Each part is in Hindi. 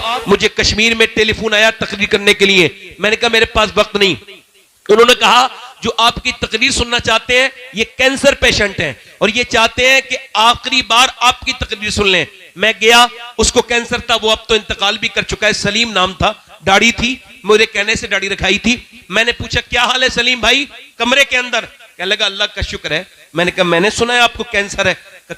साहब मुझे कश्मीर में टेलीफोन आया तकरीर करने के लिए। मैंने कहा मेरे पास वक्त नहीं। उन्होंने कहा जो आपकी तकरीर सुनना चाहते हैं ये कैंसर पेशेंट हैं और ये चाहते हैं कि आखिरी बार आपकी तकरीर सुन लें। मैं गया, उसको कैंसर था, वो अब तो इंतकाल भी कर चुका है, सलीम नाम था, दाढ़ी थी, मेरे कहने से दाढ़ी रखाई थी। मैंने पूछा क्या हाल है सलीम भाई कमरे के अंदर? कहने लगा अल्लाह का शुक्र है। मैंने कहा मैंने सुना है आपको कैंसर है।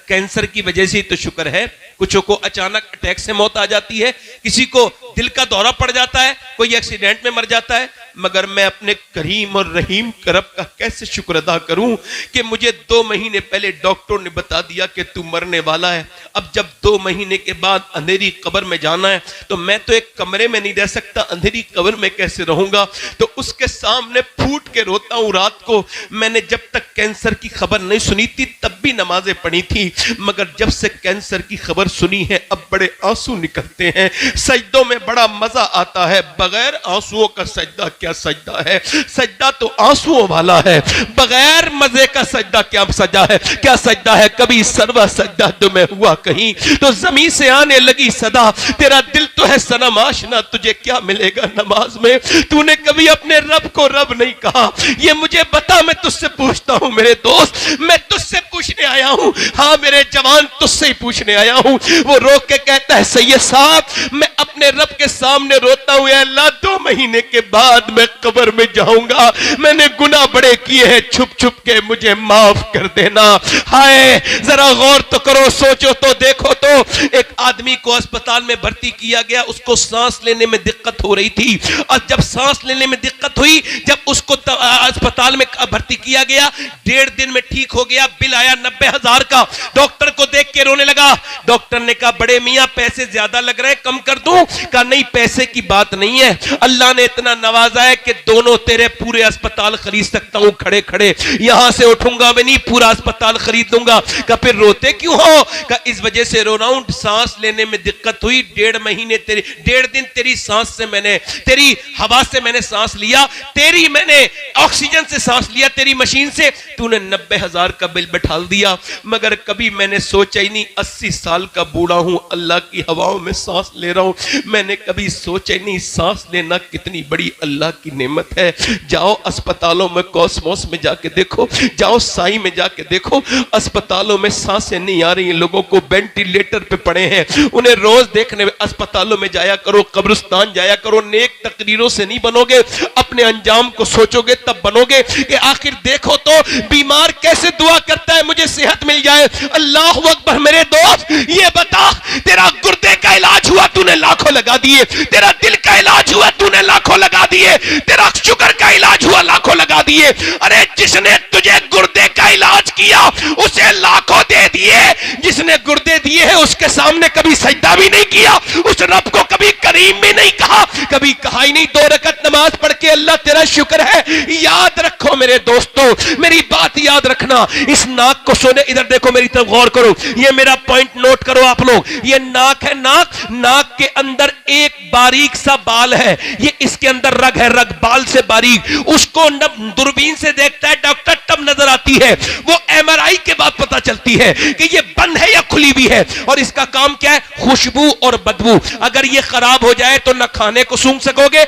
कैंसर की वजह से तो शुक्र है, कुछों को अचानक अटैक से मौत आ जाती है, किसी को दिल का दौरा पड़ जाता है, कोई एक्सीडेंट में मर जाता है, मगर मैं अपने करीम और रहीम करब का कैसे शुक्र अदा करूं कि मुझे 2 महीने पहले डॉक्टर ने बता दिया कि तू मरने वाला है। अब जब 2 महीने के बाद अंधेरी कब्र में जाना है तो मैं तो एक कमरे में नहीं रह सकता, अंधेरी कब्र में कैसे रहूंगा? तो उसके सामने फूट के रोता हूं। रात को मैंने जब तक कैंसर की खबर नहीं सुनी थी तब भी नमाजें पढ़ी थी, मगर जब से कैंसर की खबर सुनी है अब बड़े आंसू निकलते हैं। सजदों में बड़ा मजा आता है, बगैर आंसुओं का सजदा क्या सजदा है? सजदा तो आंसुओं वाला है, बगैर मजे का सजदा क्या सजदा है? क्या सजदा है? कभी सरवा सजदा तुम्हें हुआ कहीं तो जमीन से आने लगी सदा, तेरा दिल तो है सनम आशना, तुझे क्या मिलेगा नमाज में? तूने कभी अपने रब को रब नहीं कहा, ये मुझे बता, मैं तुझसे पूछता हूं मेरे दोस्त, मैं तुझसे पूछने आया हूं, हाँ मेरे जवान तुझसे ही पूछने आया हूं। वो रो के कहता है सैयद साहब मैं अपने रब के सामने रोता हूं, अल्लाह 2 महीने के बाद मैं कब्र में जाऊंगा, मैंने गुनाह बड़े किए हैं, छुप छुप के मुझे माफ कर देना। हाय जरा गौर तो करो, सोचो तो देखो तो, एक आदमी को अस्पताल में भर्ती किया गया, उसको सांस लेने में दिक्कत हो रही थी, और जब सांस लेने में दिक्कत हुई, जब उसको अस्पताल में भर्ती किया गया, 1.5 दिन में ठीक हो गया, बिल आया 90,000 का, डॉक्टर को देख के रोने लगा। डॉक्टर ने कहा बड़े मियां पैसे ज्यादा लग रहे हैं, कम कर दूं? कहा नहीं पैसे की बात नहीं है, अल्लाह ने इतना नवाजा है कि दोनों तेरे पूरे अस्पताल खरीद सकता हूं, खड़े खड़े यहां से उठूंगा मैं नहीं, पूरा अस्पताल खरीद दूंगा। कहा फिर रोते क्यों हो? कहा इस वजह से रो रहा हूं, सांस लेने में दिक्कत हुई, 1.5 महीने तेरी 1.5 दिन तेरी सांस से मैंने, तेरी हवा से मैंने सांस लिया, तेरी मैंने ऑक्सीजन से सांस लिया, तेरी मशीन से, तूने 90,000 का बिल बैठा दिया, मगर कभी मैंने सोचा ही नहीं, 80 साल का बूढ़ा हूं, अल्लाह की हवाओं में सांस ले रहा हूं, मैंने कभी सोचा ही नहीं सांस लेना कितनी बड़ी अल्लाह की नेमत है। जाओ अस्पतालों में, कॉस्मोस में जाके देखो, जाओ साई में जाके देखो, अस्पतालों में सांसें नहीं आ रही, लोगों को वेंटिलेटर पे पड़े हैं, उन्हें रोज देखने अस्पतालों में जाया करो, कब्रिस्तान जाया करो। नेक तकरीरों से नहीं बनोगे, अपने अंजाम को सोचोगे तब बनोगे कि आखिर देखो तो बीमार कैसे दुआ करता है मुझे सेहत मिल जाए। अल्लाह अकबर। मेरे दोस्त ये बता, तेरा गुर्दे का इलाज हुआ तूने लाखों लगा दिए, तेरा दिल का इलाज हुआ तूने लाखों लगा दिए, तेरा शुगर का इलाज हुआ लाखों लगा दिए। अरे जिसने तुझे गुर्दे का इलाज किया उसे लाखों दे दिए, जिसने गुर्दे दिए हैं उसके सामने कभी सजदा भी नहीं किया, उस रब को कभी करीम भी नहीं कहा, कभी कहा ही नहीं 2 रकत नमाज पढ़ के अल्लाह तेरा शुक्र है। याद रखो मेरे दोस्तों, मेरी बात याद रखना, इस नाक को सुने, इधर देखो मेरी तरफ गौर करो, ये मेरा पॉइंट नोट करो आप लोग, ये नाक है, नाक, नाक के अंदर एक बारीक सा बाल है, ये इसके अंदर रग है, रग बाल से बारीक, उसको दूरबीन से देखता है डॉक्टर तब नजर आती है, वो एमआरआई के बाद पता चलती है कि ये बंद है या खुली भी है। और इसका काम क्या है? खुशबू और बदबू। अगर ये खराब हो जाए तो न खाने को सूंघ सकोगे,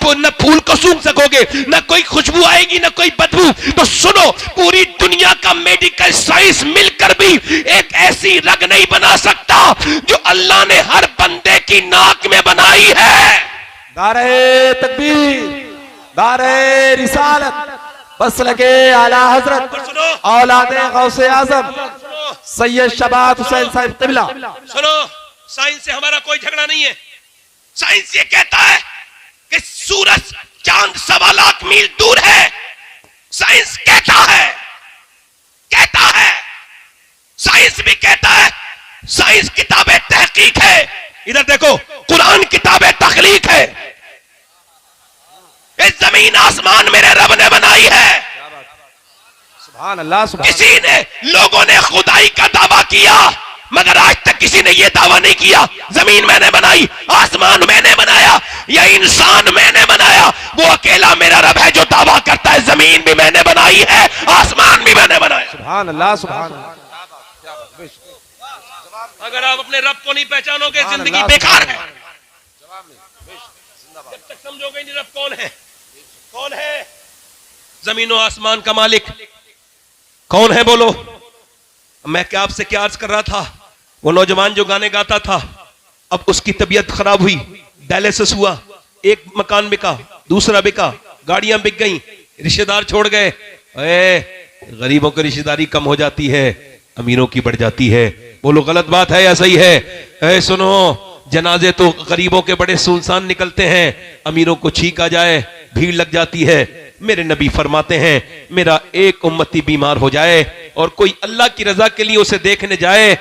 न फूल को सूंघ सकोगे, न कोई खुशबू आएगी, न कोई बदबू। तो सुनो, पूरी दुनिया का मेडिकल साइंस मिलकर भी एक ऐसी रग नहीं बना सकता जो अल्लाह ने हर बंदे की नाक में बनाई है। नारे तकबीर, नारे रिसालत, बस लगे आला हजरत औलादे गौसे आजम सैयद शबात हुसैन साहिब क़िबला। सुनो, साइंस से हमारा कोई झगड़ा नहीं है। साइंस ये कहता है कि सूरज चांद 1.25 लाख मील दूर है। साइंस कहता है, साइंस भी कहता है, साइंस किताबें तहकीक है, इधर देखो कुरान किताबें तखलीक है। इस जमीन आसमान मेरे रब ने बनाई है। सुभान अल्लाह, सुभान। किसी ने, लोगों ने खुदाई का दावा किया, मगर आज तक किसी ने यह दावा नहीं किया जमीन मैंने बनाई, आसमान मैंने बनाया, या इंसान मैंने बनाया। वो अकेला मेरा रब है जो दावा करता है जमीन भी मैंने बनाई है, आसमान भी मैंने बनाया। सुभान अल्लाह, सुभान अल्लाह। अगर आप अपने रब को नहीं पहचानोगे जिंदगी बेकार है। जब तक समझोगे नहीं रब कौन है, कौन है जमीन और आसमान का मालिक, कौन है बोलो। मैं क्या आपसे क्या अर्ज कर रहा था, वो नौजवान जो गाने गाता था, अब उसकी तबीयत खराब हुई, डायलिसिस हुआ, एक मकान बिका, दूसरा बिका, गाड़ियां बिक गई, रिश्तेदार छोड़ गए। गरीबों की रिश्तेदारी कम हो जाती है, अमीरों की बढ़ जाती है। बोलो गलत बात है या सही है? सुनो, जनाजे तो गरीबों के बड़े सुनसान निकलते हैं, अमीरों को छींक आ जाए भीड़ लग जाती है। मेरे नबी फरमाते हैं, मेरा एक उम्मती बीमार हो जाए और कोई अल्लाह की रजा के लिए उसे देखने जाए,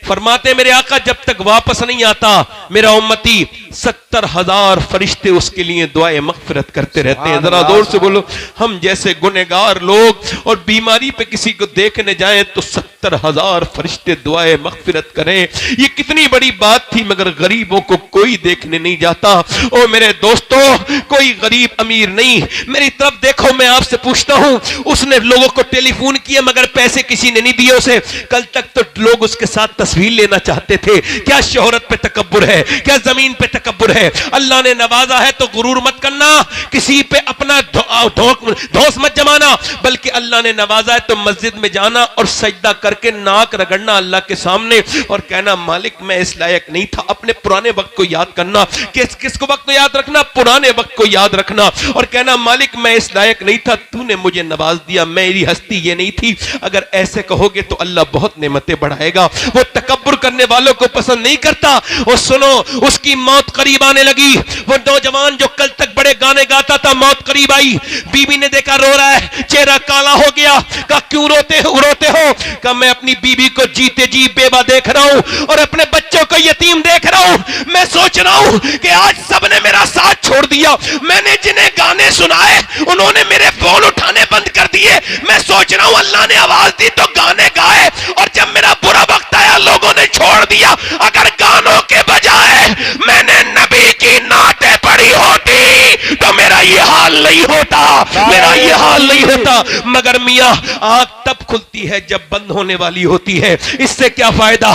फरमाते मेरे आका जब तक वापस नहीं आता मेरा उम्मती 70,000 फरिश्ते उसके लिए दुआए मगफिरत करते रहते हैं। जरा जोर से बोलो, हम जैसे गुनहगार लोग और बीमारी पे किसी को देखने जाएं तो 70,000 फरिश्ते दुआए मगफिरत करें। ये कितनी बड़ी बात थी, मगर गरीबों को कोई देखने नहीं जाता। ओ मेरे दोस्तों, कोई गरीब अमीर नहीं, मेरी तरफ देखो, मैं आपसे पूछता हूं, उसने लोगों को टेलीफोन किया मगर पैसे किसी ने नहीं दिए उसे। कल तक तो लोग उसके साथ तस्वीर लेना चाहते थे। क्या शोहरत पे तकब्बुर है? क्या जमीन पे तकब्बुर है? अल्लाह ने नवाजा है तो गुरूर मत करना, किसी पे अपना धौंस मत जमाना, बल्कि अल्लाह ने नवाजा है तो मस्जिद में जाना और सजदा करके नाक रगड़ना अल्लाह के सामने और कहना मालिक मैं इस लायक नहीं था। अपने पुराने वक्त को याद करना, किसको वक्त को याद रखना? पुराने वक्त को याद रखना और कहना मालिक मैं इस लायक नहीं था, तूने मुझे नवाज दिया, मेरी हस्ती ये नहीं थी। अगर ऐसे कहोगे तो अल्लाह बहुत नेमतें बढ़ाएगा। वो तकब्बुर करने वालों को पसंद नहीं करता। और सुनो, उसकी मौत करीब आने लगी। वो नौजवान जो कल तक बड़े गाने गाता था, मौत करीब आई, बीवी ने देखा रो रहा है, चेहरा काला हो गया। कहा क्यों रोते हो? कहा मैं अपनी बीवी को जीते जी बेवा देख रहा हूं और अपने बच्चों को यतीम देख रहा हूं। मैं सोच रहा हूं कि आज सबने मेरा साथ छोड़ दिया, मैंने जिन्हें गाने सुनाए उन्होंने मेरे फोन उठाने बंद कर दिए। मैं सोच रहा हूं अल्लाह ने आवाज दी तो गाने गाए और जब मेरा बुरा वक्त आया लोगों ने छोड़ दिया। अगर गानों के बजाय मैंने नबी की नाते पढ़ी होती तो मेरा ये हाल नहीं होता, मेरा ये हाल नहीं होता। मगर मियां आंख तब खुलती है जब बंद होने वाली होती है। इससे क्या फायदा?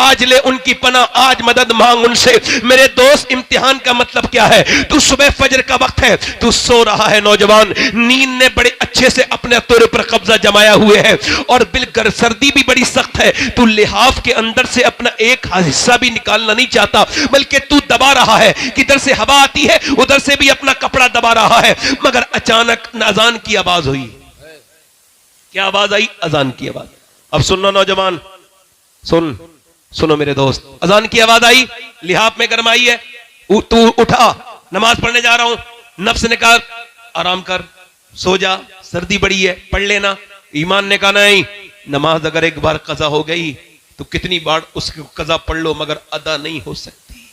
आज ले उनकी पनाह, आज मदद मांग उनसे। मेरे दोस्त, इम्तिहान का मतलब क्या है? तू सुबह फजर का वक्त है, तू सो रहा है नौजवान, नींद ने बड़े अच्छे से अपने तोरे पर कब्जा जमाया हुए है और बिल्कुल सर्दी भी बड़ी सख्त है। तू लिहाफ के अंदर से अपना एक हिस्सा भी निकालना नहीं चाहता, बल्कि तू दबा रहा है, किधर से हवा आती है उधर से भी अपना कपड़ा दबा रहा है। मगर अचानक अजान की आवाज हुई। क्या आवाज आई? अजान की आवाज। अब सुनना नौजवान, सुनो मेरे दोस्त, अजान की आवाज आई, लिहाफ में गरमाई है, तू उठा, नमाज पढ़ने जा रहा हूं। नफ्स ने कहा आराम कर, सो जा, सर्दी बड़ी है, पढ़ लेना। ईमान ने कहा नहीं, नमाज अगर एक बार कजा हो गई तो कितनी बार उसको कजा पढ़ लो मगर अदा नहीं हो सकती।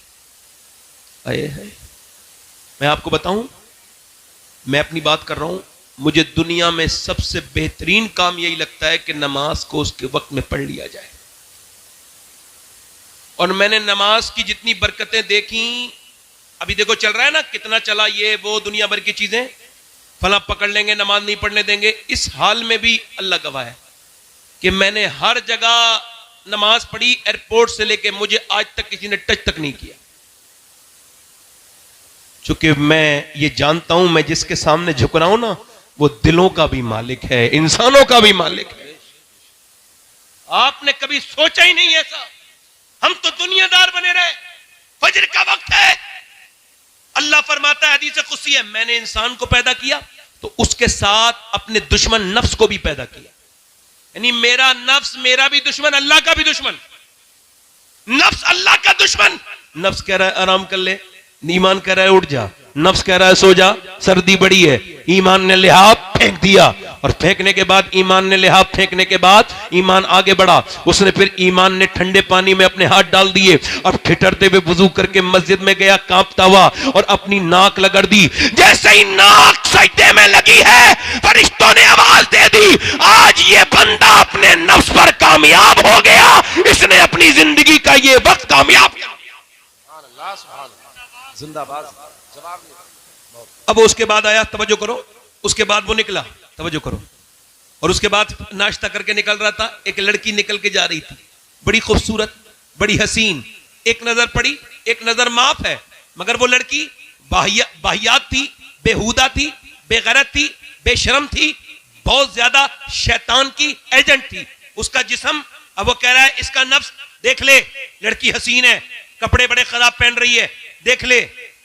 आए है, मैं आपको बताऊं, मैं अपनी बात कर रहा हूं, मुझे दुनिया में सबसे बेहतरीन काम यही लगता है कि नमाज को उसके वक्त में पढ़ लिया जाए। और मैंने नमाज की जितनी बरकतें देखी, अभी देखो चल रहा है ना, कितना चला ये वो दुनिया भर की चीजें, फला पकड़ लेंगे, नमाज नहीं पढ़ने देंगे। इस हाल में भी अल्लाह गवाह है कि मैंने हर जगह नमाज पढ़ी, एयरपोर्ट से लेके मुझे आज तक किसी ने टच तक नहीं किया। चूंकि मैं ये जानता हूं, मैं जिसके सामने झुक रहा हूं ना, वो दिलों का भी मालिक है, इंसानों का भी मालिक है। आपने कभी सोचा ही नहीं ऐसा। हम तो दुनियादार बने रहे। फजर का वक्त है, अल्लाह फरमाता है हदीस कुदसी है, मैंने इंसान को पैदा किया तो उसके साथ अपने दुश्मन नफ्स को भी पैदा किया। यानी मेरा नफ्स मेरा भी दुश्मन, अल्लाह का भी दुश्मन। नफ्स अल्लाह का दुश्मन। नफ्स कह रहा है आराम कर ले, ईमान कह रहा है उठ जा। नफ्स कह रहा है सो जा, सर्दी बड़ी है। ईमान ने लिहाफ फेंक दिया और फेंकने के बाद, ईमान ने लिहाफ फेंकने के बाद ईमान आगे बढ़ा। उसने फिर ईमान ने ठंडे पानी में अपने हाथ डाल दिए और ठिठुरते हुए वुजू करके मस्जिद में गया, कांपता हुआ, और अपनी नाक लगड़ दी। जैसे ही नाक सजदे में लगी है, फरिश्तों ने आवाज दे दी, आज ये बंदा अपने नफ्स पर कामयाब हो गया, इसने अपनी जिंदगी का ये वक्त कामयाब किया। जिंदाबाद। जवाब अब उसके बाद आया, तवज्जो करो, उसके बाद वो निकला, तवज्जो करो, और उसके बाद नाश्ता करके निकल रहा था। एक लड़की निकल के जा रही थी, बड़ी खूबसूरत, बड़ी हसीन। एक नजर पड़ी, एक नजर माफ है, मगर वो लड़की बाहियात थी, बेहुदा थी, बेगैरत थी, बेशरम थी, बहुत ज्यादा शैतान की एजेंट थी। उसका जिस्म, अब वो कह रहा है इसका नफ्स देख ले, लड़की हसीन है, कपड़े बड़े खराब पहन रही है, देख ले।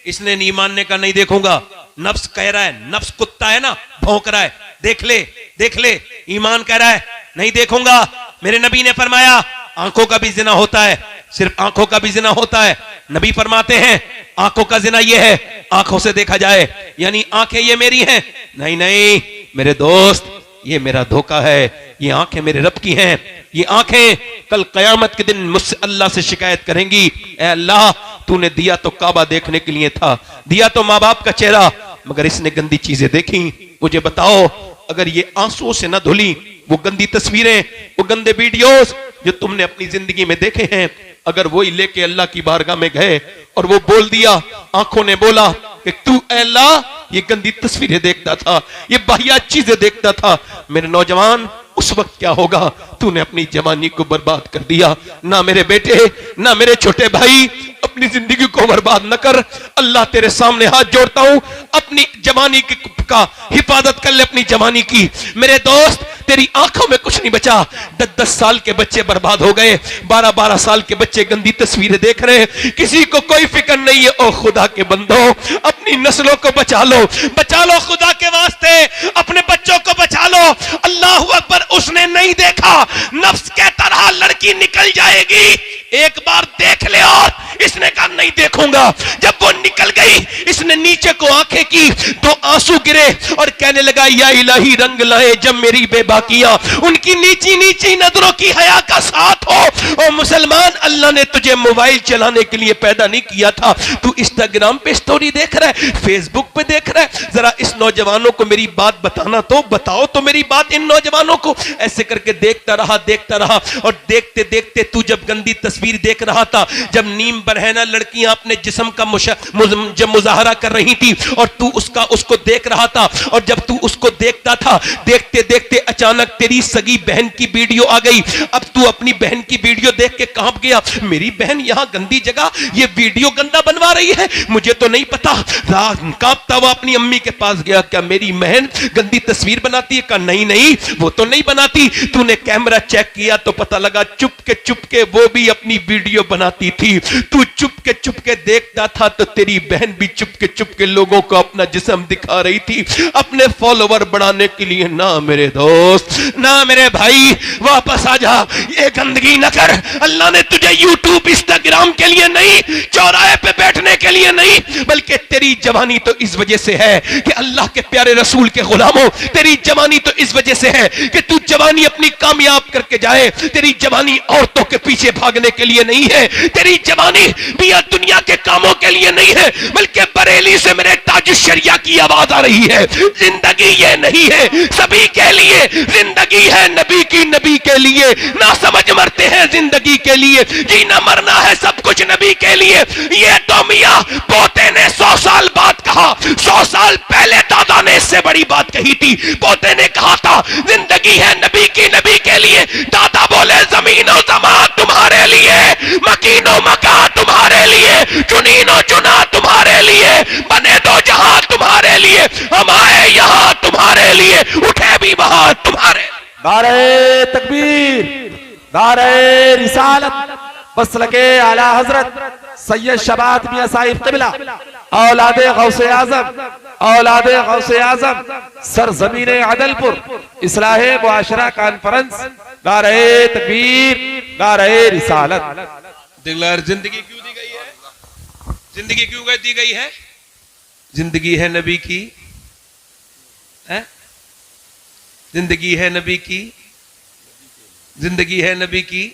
इसने नहीं मानने का, नहीं देखूंगा। नफ्स कह रहा है, नफ्स कुत्ता है ना, भौंक रहा है, देख ले देख ले। ईमान कह रहा है नहीं देखूंगा। मेरे नबी ने फरमाया आंखों का भी जिना होता है, सिर्फ आंखों का भी जिना होता है। नबी फरमाते हैं आंखों का जिना ये है आंखों से देखा जाए, यानी आंखें ये मेरी हैं। नहीं नहीं मेरे दोस्त, ये मेरा धोखा है। ये आंखें मेरे रब की हैं। ये आंखें कल कयामत के दिन मुझसे अल्लाह से शिकायत करेंगी, ऐ अल्लाह तूने दिया तो काबा देखने के लिए था, दिया तो माँ बाप का चेहरा, मगर इसने गंदी चीजें देखी। मुझे बताओ, अगर ये आंसुओं से न धुली वो गंदी तस्वीरें, वो गंदे वीडियोस जो तुमने अपनी जिंदगी में देखे हैं, अगर वही लेके अल्लाह की बारगाह में गए और वो बोल दिया, आंखों ने बोला कि तू अल्लाह ये गंदी तस्वीरें देखता था, ये बाहियात चीजें देखता था, मेरे नौजवान उस वक्त क्या होगा? तूने अपनी जवानी को बर्बाद कर दिया। ना मेरे बेटे, ना मेरे छोटे भाई, अपनी जिंदगी को बर्बाद न कर। अल्लाह तेरे सामने हाथ जोड़ता हूं, अपनी जवानी का हिफाजत कर ले, अपनी जवानी की। मेरे दोस्त तेरी आंखों में कुछ नहीं बचा। 10-10 साल के बच्चे बर्बाद हो गए, 12-12 साल के बच्चे गंदी तस्वीरें देख रहे हैं, किसी को कोई फिक्र नहीं है। ओ खुदा के बंदो, अपनी नस्लों को बचा लो खुदा के वास्ते, अपने बच्चों को बचा लो। अल्लाह अकबर। उसने नहीं देखा, नफ्स कहता रहा लड़की निकल जाएगी, एक बार देख ले, और इसने कहा नहीं देखूंगा। जब वो निकल गई, इसने नीचे को आंखें की, तो आंसू गिरे और कहने लगा या इलाही रंग लाए जब मेरी बेबाकियां, उनकी नीची नीची नजरों की हया का साथ हो। ओ मुसलमान, अल्लाह ने तुझे मोबाइल चलाने के लिए पैदा नहीं किया था। तू इंस्टाग्राम पे स्टोरी देख रहा है, फेसबुक पे देख रहा है। जरा इस नौजवानों को मेरी बात बताना तो बताओ तो मेरी बात इन नौजवानों को। ऐसे करके देखता रहा और देखते देखते तू जब गंदी तस्वीर देख रहा था, जब नीम बरहना लड़कियां अपने जिस्म का जब मुजाहरा कर रही थी और तू उसको देख रहा था, और जब तू उसको देखता था, देखते देखते अचानक तेरी सगी बहन की वीडियो आ गई। अब तू अपनी बहन की वीडियो देख के कांप गया, मेरी बहन यहां गंदी जगह ये वीडियो गंदा बनवा रही है, मुझे तो नहीं पता। कांपता हुआ अपनी अम्मी के पास गया, क्या मेरी बहन गंदी तस्वीर बनाती है? कहा नहीं नहीं वो तो नहीं बनाती। तूने कैमरा चेक किया तो पता लगा चुपके वो भी अपनी वीडियो बनाती थी। तू चुपके देखता था तो तेरी बहन भी चुपके लोगों को अपना जिस्म दिखा रही थी, अपने फॉलोवर बढ़ाने के लिए। ना मेरे दोस्त, ना मेरे भाई, वापस आ जा, ये गंदगी न कर। अल्लाह ने तुझे यूट्यूब इंस्टाग्राम के लिए नहीं, चौराहे पे बैठने के लिए नहीं, बल्कि तेरी जवानी तो इस वजह से है कि अल्लाह के प्यारे रसूल के गुलामों, तेरी जवानी तो इस वजह से है कि तू जवानी अपनी कामयाब करके जाए। तेरी जवानी औरतों के पीछे भागने के लिए नहीं है, तेरी जवानी बिया दुनिया के कामों के लिए नहीं है, बल्कि बरेली से मेरे ताजुश शरिया की आवाज आ रही है। जिंदगी ये नहीं है सभी के लिए, जिंदगी है नबी की, नबी के लिए। ना समझ मरते हैं जिंदगी के लिए, जीना मरना है सब कुछ नबी के लिए। ये तो मियां पोते ने 100 साल बाद कहा, 100 साल पहले दादा ने इससे बड़ी बात कही थी। पोते ने कहा था जिंदगी है नबी की, नबी के लिए। दादा बोले जमीनो जमा तुम्हारे लिए, मकीनो मका तुम्हारे लिए, चुनीनो चुना तुम्हारे लिए, बने दो जहां तुम्हारे लिए, हम आए यहां तुम्हारे लिए, उठे भी वहां तुम्हारे। नारे तकबीर, नारे रिसालत, मसलके आला हजरत सैयद शबात मियां साहिब क़िबला, औलादे गौसे आज़म, औलादे गौसे आज़म, सरज़मीने अदलपुर, इस्लाहे मुआशरा कॉन्फ्रेंस। नारे तकबीर, नारे रिसालत। जिंदगी क्यों दी गई है? जिंदगी क्यों दी गई है? जिंदगी है नबी की, है? जिंदगी है नबी की, जिंदगी है नबी की।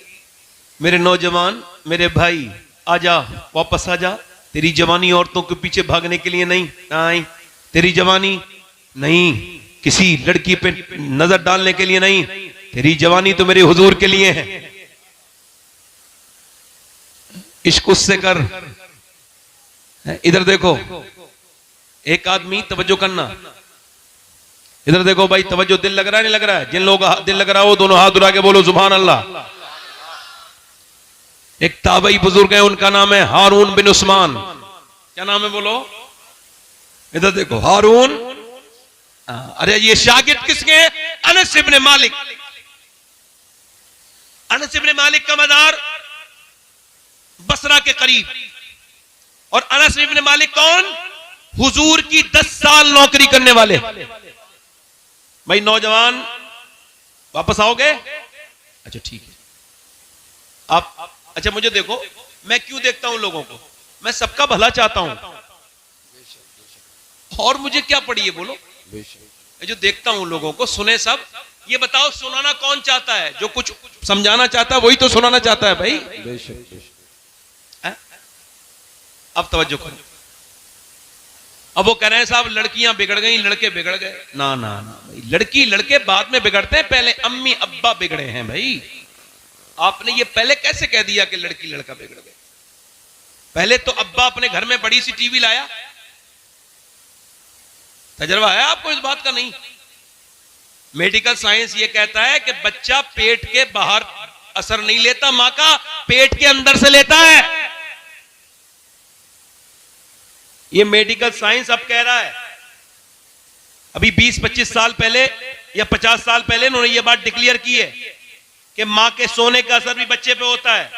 मेरे नौजवान, मेरे भाई, आजा, वापस आजा। तेरी जवानी औरतों के पीछे भागने के लिए नहीं, नहीं। तेरी जवानी नहीं किसी लड़की पे नजर डालने के लिए नहीं, तेरी जवानी तो मेरे हुजूर के लिए है। इश्क उससे कर। इधर देखो, एक आदमी, तवज्जो करना, इधर देखो भाई, तवज्जो। दिल लग रहा है नहीं लग रहा है? जिन लोगों का दिल लग रहा हो दोनों हाथ उठा के बोलो सुभान अल्लाह। एक ताबई बुजुर्ग है, उनका नाम है हारून बिन उस्मान। क्या नाम है बोलो, इधर देखो, हारून। अरे ये शागिर्द किसके हैं? अनस इब्ने मालिक। अनस इब्ने मालिक का मज़ार बसरा के करीब। और अनस इब्ने मालिक कौन? हुजूर की 10 साल नौकरी करने वाले। भाई नौजवान वापस आओगे? अच्छा ठीक है। आप अच्छा मुझे देखो, मैं क्यों देखता हूं लोगों को? मैं सबका भला चाहता हूं, और मुझे क्या पड़ी है बोलो? जो देखता हूं लोगों को, सुने सब। ये बताओ सुनाना कौन चाहता है? जो कुछ समझाना चाहता है वही तो सुनाना चाहता है भाई। अब तवज्जो करो। अब वो कह रहे हैं साहब लड़कियां बिगड़ गई, लड़के बिगड़ गए। ना ना ना भाई, लड़की लड़के बाद में बिगड़ते हैं, पहले अम्मी अब्बा बिगड़े हैं भाई। आपने ये पहले कैसे कह दिया कि लड़की लड़का बिगड़ गए? पहले तो अब्बा अपने घर में बड़ी सी टीवी लाया। तजर्बा है आपको इस बात का? नहीं। मेडिकल साइंस ये कहता है कि बच्चा पेट के बाहर असर नहीं लेता, मां का पेट के अंदर से लेता है। ये मेडिकल साइंस अब कह रहा है। अभी 20-25 साल पहले या 50 साल पहले उन्होंने ये बात डिक्लेयर की है कि मां के सोने का असर भी बच्चे पे होता है,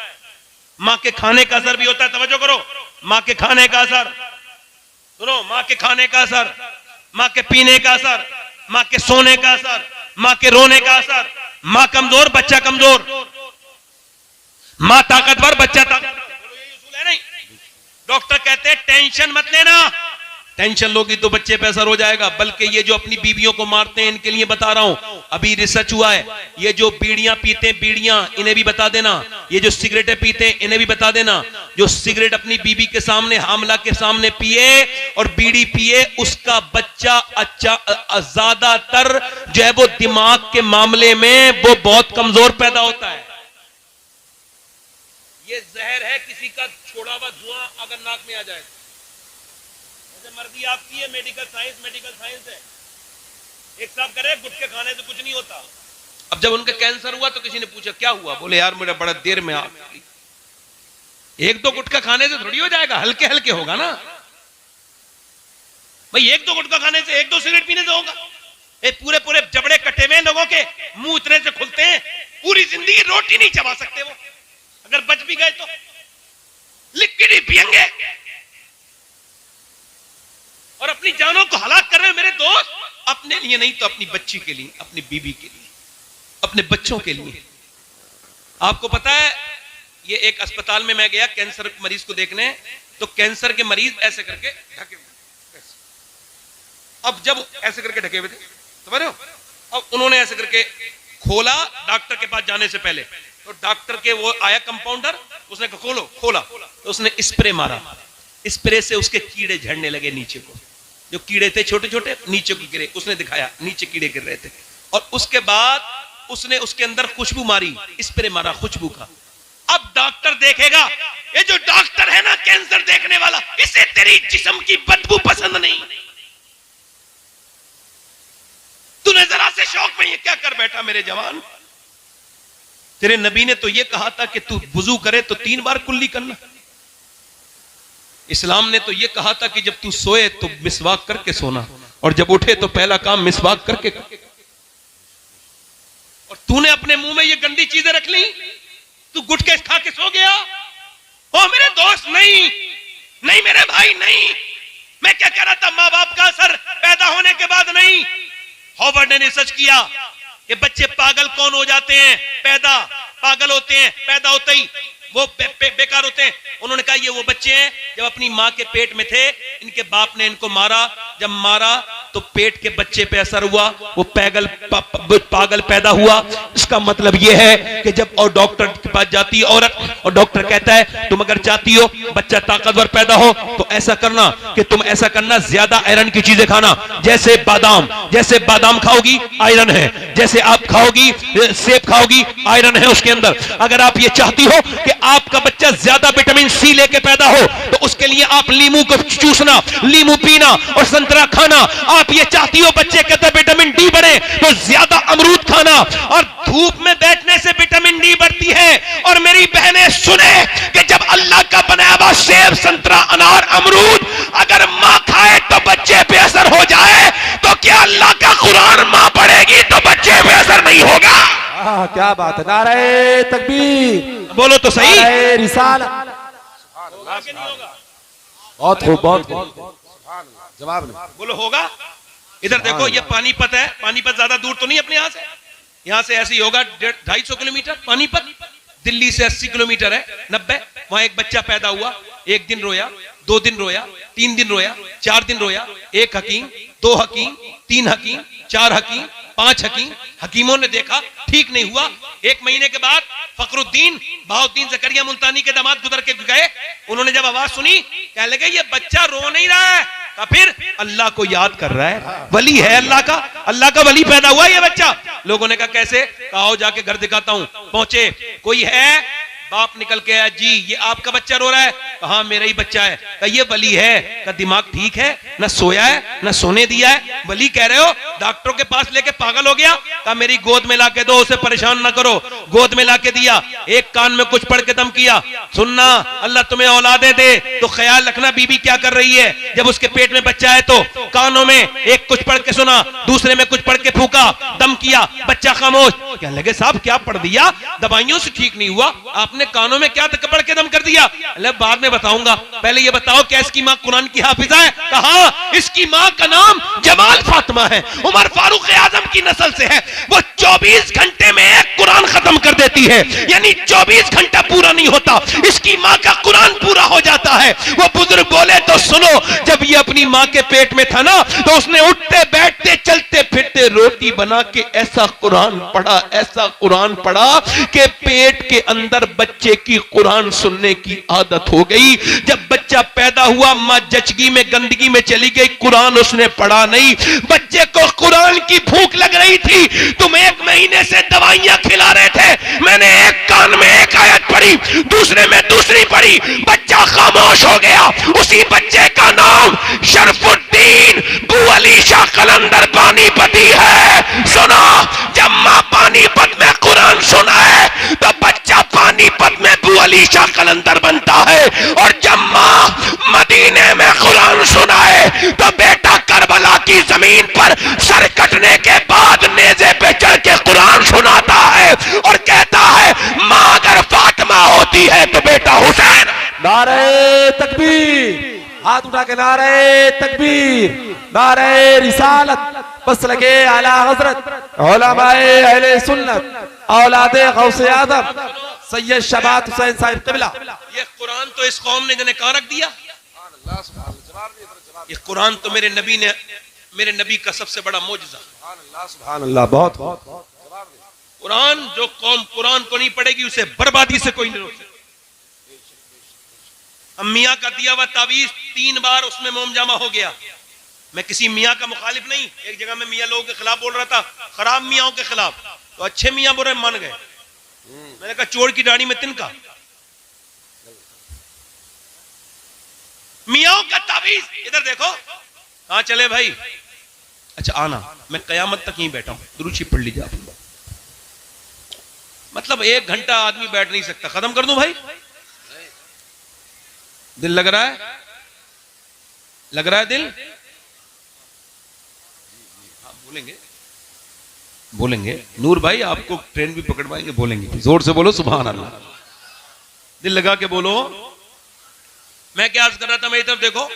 मां के खाने का असर भी होता है। तवज्जो करो, मां के खाने का असर सुनो, मां के खाने का असर, मां के पीने का असर, मां के सोने का असर, मां के रोने का असर। मां कमजोर, बच्चा कमजोर। मां ताकतवर, बच्चा ताकतवर। ये उसूल है नहीं? डॉक्टर कहते हैं टेंशन मत लेना, टेंशन लोगी तो बच्चे पे असर हो जाएगा। बल्कि ये जो अपनी बीवियों को मारते हैं इनके लिए बता रहा हूं, अभी रिसर्च हुआ है। ये जो बीड़ियां पीते हैं, बीड़ियां, इन्हें भी बता देना। ये जो सिगरेटें पीते हैं इन्हें भी बता देना। जो सिगरेट अपनी बीवी के सामने, हामला के सामने पिए और बीड़ी पिए, उसका बच्चा अच्छा ज्यादातर जो है वो दिमाग के मामले में वो बहुत कमजोर पैदा होता है। ये जहर है किसी का छोड़ा हुआ धुआं अगर नाक में आ जाए। मर्जी आपकी है, मेडिकल साइंस है। एक साहब करे गुटखे खाने से कुछ नहीं होता। अब जब उनका कैंसर हुआ तो किसी ने पूछा क्या हुआ? बोले यार मेरा बड़ा देर में आग लगी। 1-2 गुटखा खाने से थोड़ी हो जाएगा, हल्के हल्के होगा ना भाई। 1-2 गुटखा खाने से, 1-2 सिगरेट पीने से होगा? पूरे पूरे जबड़े कटे हुए लोगों के मुंह इतने से खुलते हैं, पूरी जिंदगी रोटी नहीं चबा सकते वो। अगर बच भी गए तो लिक्विड ही पिएंगे। और अपनी जानों को हलाक कर रहे हो मेरे दोस्त, अपने लिए नहीं तो अपनी बच्ची के लिए, अपनी बीवी के लिए, अपने बच्चों के लिए। आपको पता है, ये एक अस्पताल में मैं गया कैंसर मरीज को देखने, तो कैंसर के मरीज ऐसे करके ढके हुए। अब जब ऐसे करके ढके हुए थे, समझ रहे हो? अब उन्होंने ऐसे करके खोला डॉक्टर के पास जाने से पहले, तो डॉक्टर के वो आया कंपाउंडर, उसने कहा खोला, तो उसने स्प्रे मारा। स्प्रे से उसके कीड़े झड़ने लगे नीचे को, जो कीड़े थे छोटे छोटे नीचे को गिरे। उसने दिखाया नीचे कीड़े गिर रहे थे। और उसके बाद उसने उसके अंदर खुशबू मारी, स्प्रे मारा खुशबू का। अब डॉक्टर देखेगा, ये जो डॉक्टर है ना कैंसर देखने वाला, इसे तेरी जिस्म की बदबू पसंद नहीं। तूने जरा से शौक में ये क्या कर बैठा मेरे जवान? तेरे नबी ने तो ये कहा था कि तू वुजू करे तो 3 बार कुल्ली करना। इस्लाम ने तो ये कहा था कि जब तू सोए तो मिसवाक करके सोना, और जब उठे तो पहला काम मिसवाक करके। और तूने अपने मुंह में ये गंदी चीजें रख ली, तू गुटखे खा के सो गया। ओ मेरे दोस्त, नहीं नहीं मेरे भाई, नहीं। मैं क्या कह रहा था, मां बाप का असर पैदा होने के बाद नहीं। हॉवर्ड ने रिसर्च किया कि बच्चे पागल कौन हो जाते हैं, पैदा पागल होते हैं, पैदा होते ही वो बेकार होते हैं। उन्होंने कहा ये वो बच्चे हैं जब अपनी मां के पेट में थे, इनके बाप ने इनको मारा, जब मारा तो पेट के बच्चे पे असर हुआ, वो पागल पैदा हुआ। इसका मतलब ये है कि जब और डॉक्टर के पास जाती है औरत, और डॉक्टर कहता है तुम अगर चाहती हो बच्चा ताकतवर पैदा हो तो ऐसा करना कि तुम ऐसा करना, ज्यादा आयरन की चीजें खाना, जैसे बादाम खाओगी आयरन है, जैसे आप खाओगी सेब खाओगी आयरन है उसके अंदर। अगर आप ये चाहती हो कि आपका बच्चा ज्यादा विटामिन सी लेके पैदा हो तो उसके लिए आप लीमू को चूसना, लीमू पीना और संतरा खाना। आप ये चाहती हो बच्चे के अंदर विटामिन डी बढ़े तो ज्यादा अमरूद खाना, और धूप में बैठने से विटामिन डी बढ़ती है। और मेरी बहनें सुने कि जब अल्लाह का बनाया हुआ सेब, संतरा, अनार, अमरूद क्या बात है, नारे तकबीर, बोलो तो सही। नारे रिसालत। बहुत खूब, बहुत खूब, जवाब नहीं। बोलो होगा। इधर देखो, ये पानीपत है, पानीपत ज्यादा दूर तो नहीं अपने यहाँ से ऐसे ही होगा 250 किलोमीटर। पानीपत दिल्ली से 80 किलोमीटर है, 90। वहां एक बच्चा पैदा हुआ, 1 दिन रोया, 2 दिन रोया, 3 दिन रोया, 4 दिन रोया। 1 हकीम, 2 हकीम, 3 हकीम, 4 हकीम, 5 हकीम, हकीमों ने देखा ठीक नहीं हुआ। 1 महीने के बाद फखरुद्दीन बहाउद्दीन जकरिया मुल्तानी के दामाद गुजर के गए। उन्होंने जब आवाज सुनी, कहने लगे ये बच्चा रो नहीं रहा है, तो फिर अल्लाह को याद कर रहा है, वली है अल्लाह का वली पैदा हुआ ये बच्चा। लोगों ने कहा कैसे? कहा आओ जाके घर दिखाता हूं। पहुंचे, कोई है? बाप निकल के आया, जी ये आपका बच्चा रो रहा है? कहा मेरा ही बच्चा है। कहा ये वली है? कहा दिमाग ठीक है? ना सोया है ना सोने दिया है, वली कह रहे हो? डॉक्टरों के पास लेके पागल हो गया। कहा मेरी गोद में लाके दो, उसे परेशान ना करो। गोद में लाके दिया, एक कान में कुछ पढ़ के दम किया, सुनना अल्लाह तुम्हें औलादे दे तो ख्याल रखना बीबी क्या कर रही है। जब उसके पेट में बच्चा है तो कानों में एक कुछ पढ़ के सुना, दूसरे में कुछ पढ़ के फूका, दम किया, बच्चा खामोश। कहने लगे साहब क्या पढ़ दिया, दवाइयों से ठीक नहीं हुआ, आपने कानों में क्या पढ़ के दम कर दिया? बाद में बताऊंगा, पहले ये बताओ क्या इसकी मां कुरान की हाफिजा है? कहा इसकी मां का नाम जमाल फातिमा है, उमर फारूक आजम की नस्ल से है। वो 24 घंटे में एक कुरान खत्म कर देती है, यानी 24 घंटा पूरा नहीं होता, इसकी मां का कुरान पूरा हो जाता है। वो बुजुर्ग बोले तो सुनो, जब ये अपनी मां के पेट में था ना, तो उसने उठते बैठते चलते फिरते रोटी बना के ऐसा कुरान पढ़ा, ऐसा कुरान पढ़ा कि पेट के अंदर बच्चे की कुरान सुनने की आदत हो गई। जब बच्चा पैदा हुआ, मां जचगी में गंदगी में चली गई, कुरान उसने पढ़ा नहीं। बच्चे को कुरान की भूख लग रही थी, तुम 1 महीने से दवाइयां खिला रहे थे, मैंने एक कान में एक आयत पढ़ी, दूसरे में दूसरी पढ़ी, बच्चा खामोश हो गया। उसी बच्चे का नाम शरफुद्दीन बू अली शाह कलंदर पानीपती है। सुनो, जब मां पानीपत में कुरान सुना है तो बच्चा पानीपत में बू अली शाह कलंदर बनता है, और जब मां मदीने में कुरान सुना है तो बेटा करबला की जमीन पर सर कटने के बाद नेज़े पे चढ़ के कुरान सुनाता है और कहता है मां अगर फातिमा होती है तो बेटा हुसैन। नारे तकबीर, हाथ उठा के नारे तकबीर, नारे रिसालत, बस लगे आला हजरत उलमाए अहले सुन्नत औलादे गौसे आजम सैयद शबात हुसैन साहिब किबला। ये कुरान तो इस कौम ने जने कहां रख दिया। ये कुरान तो मेरे नबी का सबसे बड़ा मौजज़ा। सुभान अल्लाह, बहुत कुरान, जो कौम कुरान को नहीं पढ़ेगी उसे बर्बादी से कोई नहीं रोक सकता। अब मियाँ का दिया हुआ तावीज 3 बार उसमें मोमजामा हो गया। मैं किसी मियाँ का मुखालिफ नहीं, एक जगह में मियाँ लोगों के खिलाफ बोल रहा था, खराब मियाँ के खिलाफ, तो अच्छे मियाँ बुरे मान गए। मैंने कहा चोर की दाढ़ी में तिनका। मियाँ का तावीज, इधर देखो कहां चले भाई। अच्छा आना, मैं कयामत तक यहीं बैठा हूं, दुरूद पढ़ लीजिए आप। मतलब 1 घंटा आदमी बैठ नहीं सकता, खत्म कर दूं भाई? दिल लग रहा है? लग रहा है दिल? हाँ बोलेंगे नूर भाई, आपको ट्रेन भी पकड़वाएंगे, बोलेंगे जोर से बोलो सुभान अल्लाह, दिल लगा के बोलो। मैं क्या अर्ज कर रहा था, मेरी तरफ देखो।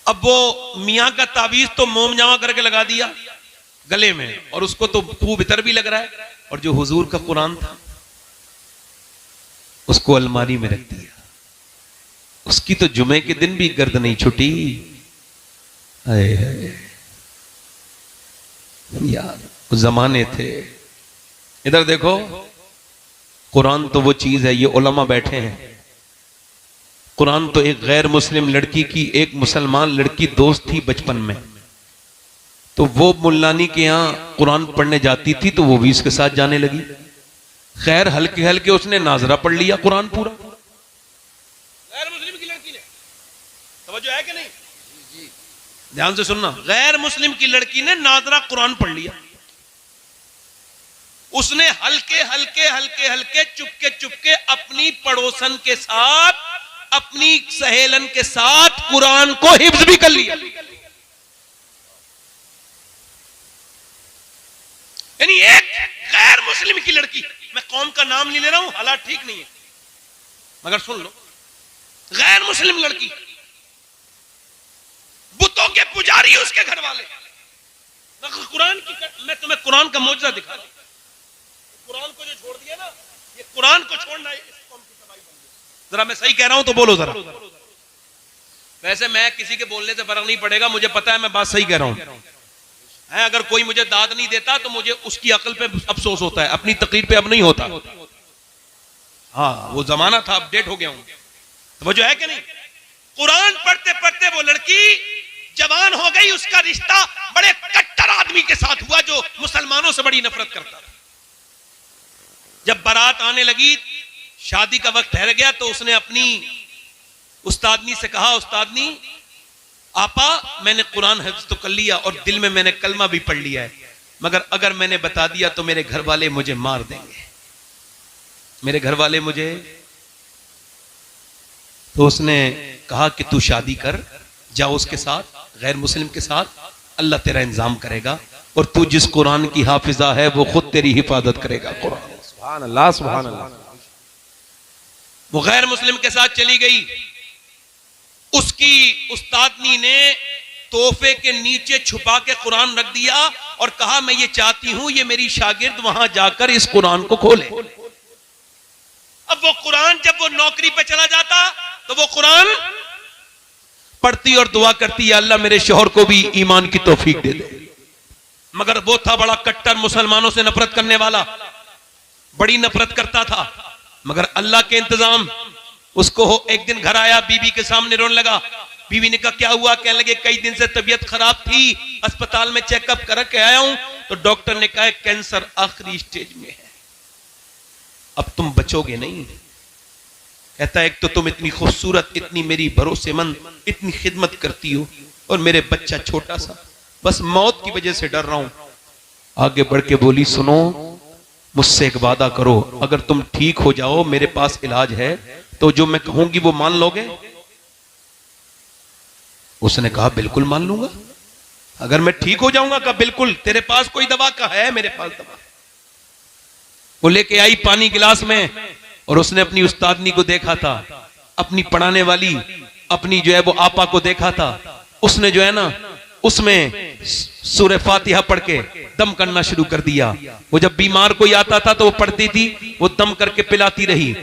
अब वो मियां का तावीज तो मोम जामा करके लगा दिया गले में, और उसको तो पू भीतर भी लग रहा है, और जो हुजूर का कुरान था उसको अलमारी में रख दिया। उसकी तो जुमे के दिन भी गर्द नहीं छुटी। यार वो जमाने थे। इधर देखो, कुरान तो वो चीज है, ये उलमा बैठे हैं। कुरान तो एक गैर मुस्लिम लड़की की एक मुसलमान लड़की दोस्त थी बचपन में, तो वो मुल्लानी के यहां कुरान पढ़ने जाती थी तो वो भी इसके साथ जाने लगी। खैर हल्के हल्के उसने नाजरा पढ़ लिया कुरान पूरा। गैर मुस्लिम की लड़की ने, तवज्जो है कि नहीं? ध्यान से सुनना, गैर मुस्लिम की लड़की ने नाजरा कुरान पढ़ लिया। उसने हल्के हल्के हल्के हल्के चुपके चुपके अपनी पड़ोसन के साथ, अपनी सहेलन के साथ कुरान को हिफ्ज भी कर लिया। यानी एक गैर मुस्लिम की लड़की, मैं कौम का नाम नहीं ले रहा हूं, हालात ठीक नहीं है, मगर सुन लो, गैर मुस्लिम लड़की, बुतों के पुजारी उसके घर वाले, कुरान की, मैं तुम्हें कुरान का मौजज़ा दिखा दूं, कुरान को जो छोड़ दिया ना, ये कुरान को छोड़ना है, इस कौम की तबाही बन गई। जरा मैं सही कह रहा हूं तो बोलो जरा। वैसे मैं किसी के बोलने से फर्क नहीं पड़ेगा, मुझे पता है मैं बात सही कह रहा हूं है। अगर कोई मुझे दाद नहीं देता तो मुझे उसकी अकल पे अफसोस होता है, अपनी तकरीर पे अब नहीं होता। हाँ, वो जमाना था, अपडेट हो गया हूं, तो वो जो है कि नहीं, कुरान पढ़ते पढ़ते वो लड़की जवान हो गई, उसका रिश्ता बड़े कट्टर आदमी के साथ हुआ जो मुसलमानों से बड़ी नफरत करता था। जब बारात आने लगी, शादी का वक्त ठहर गया, तो उसने अपनी उस्तादनी से कहा, उस्तादनी आपा, मैंने कुरान हिफ्ज़ तो कर लिया और दिल में मैंने कलमा भी पढ़ लिया है, मगर अगर मैंने बता दिया तो मेरे घर वाले मुझे मार देंगे, मेरे घर वाले मुझे। तो उसने कहा कि तू शादी कर, जाओ उसके साथ, गैर मुस्लिम के साथ, अल्लाह तेरा इंतजाम करेगा, और तू जिस कुरान की हाफिजा है वो खुद तेरी हिफाजत करेगा। कुरान, सुभान अल्लाह, सुभान अल्लाह। वो गैर मुस्लिम के साथ चली गई, उसकी उस्तादनी ने तोहफे के नीचे छुपा के कुरान रख दिया और कहा मैं ये चाहती हूं ये मेरी शागिर्द वहां जाकर इस कुरान को खोले। अब वो कुरान जब वो नौकरी पे चला जाता तो वो कुरान पढ़ती और दुआ करती, या अल्लाह मेरे शौहर को भी ईमान की तौफीक दे दे। मगर वो था बड़ा कट्टर, मुसलमानों से नफरत करने वाला, बड़ी नफरत करता था, मगर अल्लाह के इंतजाम। उसको एक दिन घर आया, बीवी के सामने रोने लगा। बीवी ने कहा क्या हुआ? कहने लगे कई दिन से तबीयत खराब थी, अस्पताल में चेकअप करके आया हूं, तो डॉक्टर ने कहा कैंसर आखिरी स्टेज में है, अब तुम बचोगे नहीं। कहता है एक तो तुम इतनी खूबसूरत, इतनी मेरी भरोसेमंद, इतनी खिदमत करती हो, और मेरे बच्चा छोटा सा, बस मौत की वजह से डर रहा हूं। आगे बढ़ के बोली सुनो, मुझसे एक वादा करो, अगर तुम ठीक हो जाओ, मेरे पास इलाज है, तो जो मैं कहूंगी वो मान लोगे? उसने कहा बिल्कुल मान लूंगा, अगर मैं ठीक हो जाऊंगा। कहा बिल्कुल, तेरे पास कोई दवा? का है मेरे पास दवा। वो लेके आई पानी गिलास में, और उसने अपनी उस्तादनी को देखा था, अपनी पढ़ाने वाली अपनी जो है वो आपा को देखा था। उसने जो है ना उसमें सूरह फातिहा पढ़ के दम करना शुरू कर दिया। वो जब बीमार कोई आता था तो वो पढ़ती थी, वो दम करके पिलाती रही।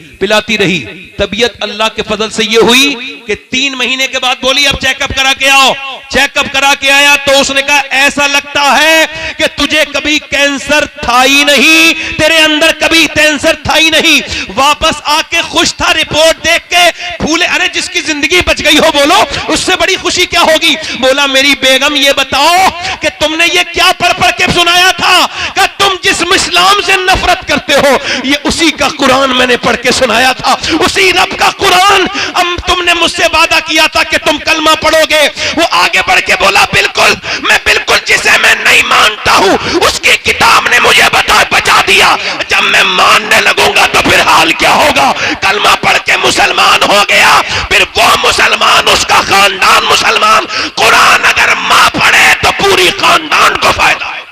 तबीयत अल्लाह के फजल से ये हुई कि 3 महीने के बाद बोली अब चेकअप करा के आओ। चेकअप करा के आया तो उसने कहा ऐसा लगता है कि तुझे कभी कैंसर था ही नहीं, तेरे अंदर कभी कैंसर था ही नहीं। वापस आके खुश था, रिपोर्ट देख के फूले। अरे जिसकी जिंदगी बच गई हो बोलो, उससे बड़ी खुशी क्या होगी? बोला मेरी बेगम ये बताओ कि तुमने ये क्या पढ़ पढ़ के सुनाया था? कि तुम जिस इस्लाम से नफरत करते हो, ये उसी का कुरान मैंने पढ़ के सुनाया था, उसी रब का कुरान। अब तुमने मुझसे वादा किया था कि तुम कलमा पढ़ोगे। वो आगे बढ़ के बोला बिल्कुल, मैं बिल्कुल जिसे मैं नहीं मानता हूं उसकी किताब ने मुझे बचा दिया। जब मैं मानने लगूंगा तो फिर हाल क्या होगा? कलमा पढ़ के मुसलमान हो गया, फिर वो मुसलमान, उसका खानदान मुसलमान। कुरान अगर मां पढ़े तो पूरी खानदान को फायदा है।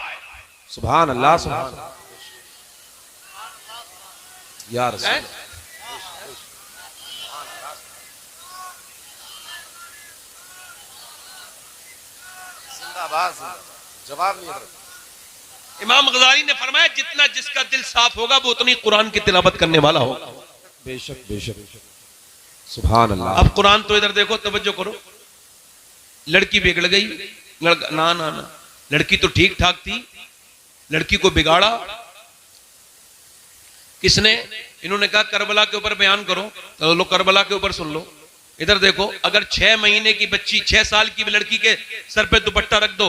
सुभान अल्लाह, सुभान अल्लाह। या रसूल जवाब नहीं है। इमाम गजाली ने फरमाया जितना जिसका दिल साफ होगा वो उतनी कुरान की तिलावत करने वाला होगा। बेशक बेशक, सुभान अल्लाह। अब कुरान तो इधर देखो, तवज्जो करो। लड़की बिगड़ गई, ना ना ना, लड़की तो ठीक ठाक थी, लड़की को बिगाड़ा किसने? इन्होंने कहा करबला के ऊपर बयान करो, तो लो करबला के ऊपर सुन लो। इधर देखो, अगर 6 महीने की बच्ची, 6 साल की लड़की के सर पे दुपट्टा रख दो,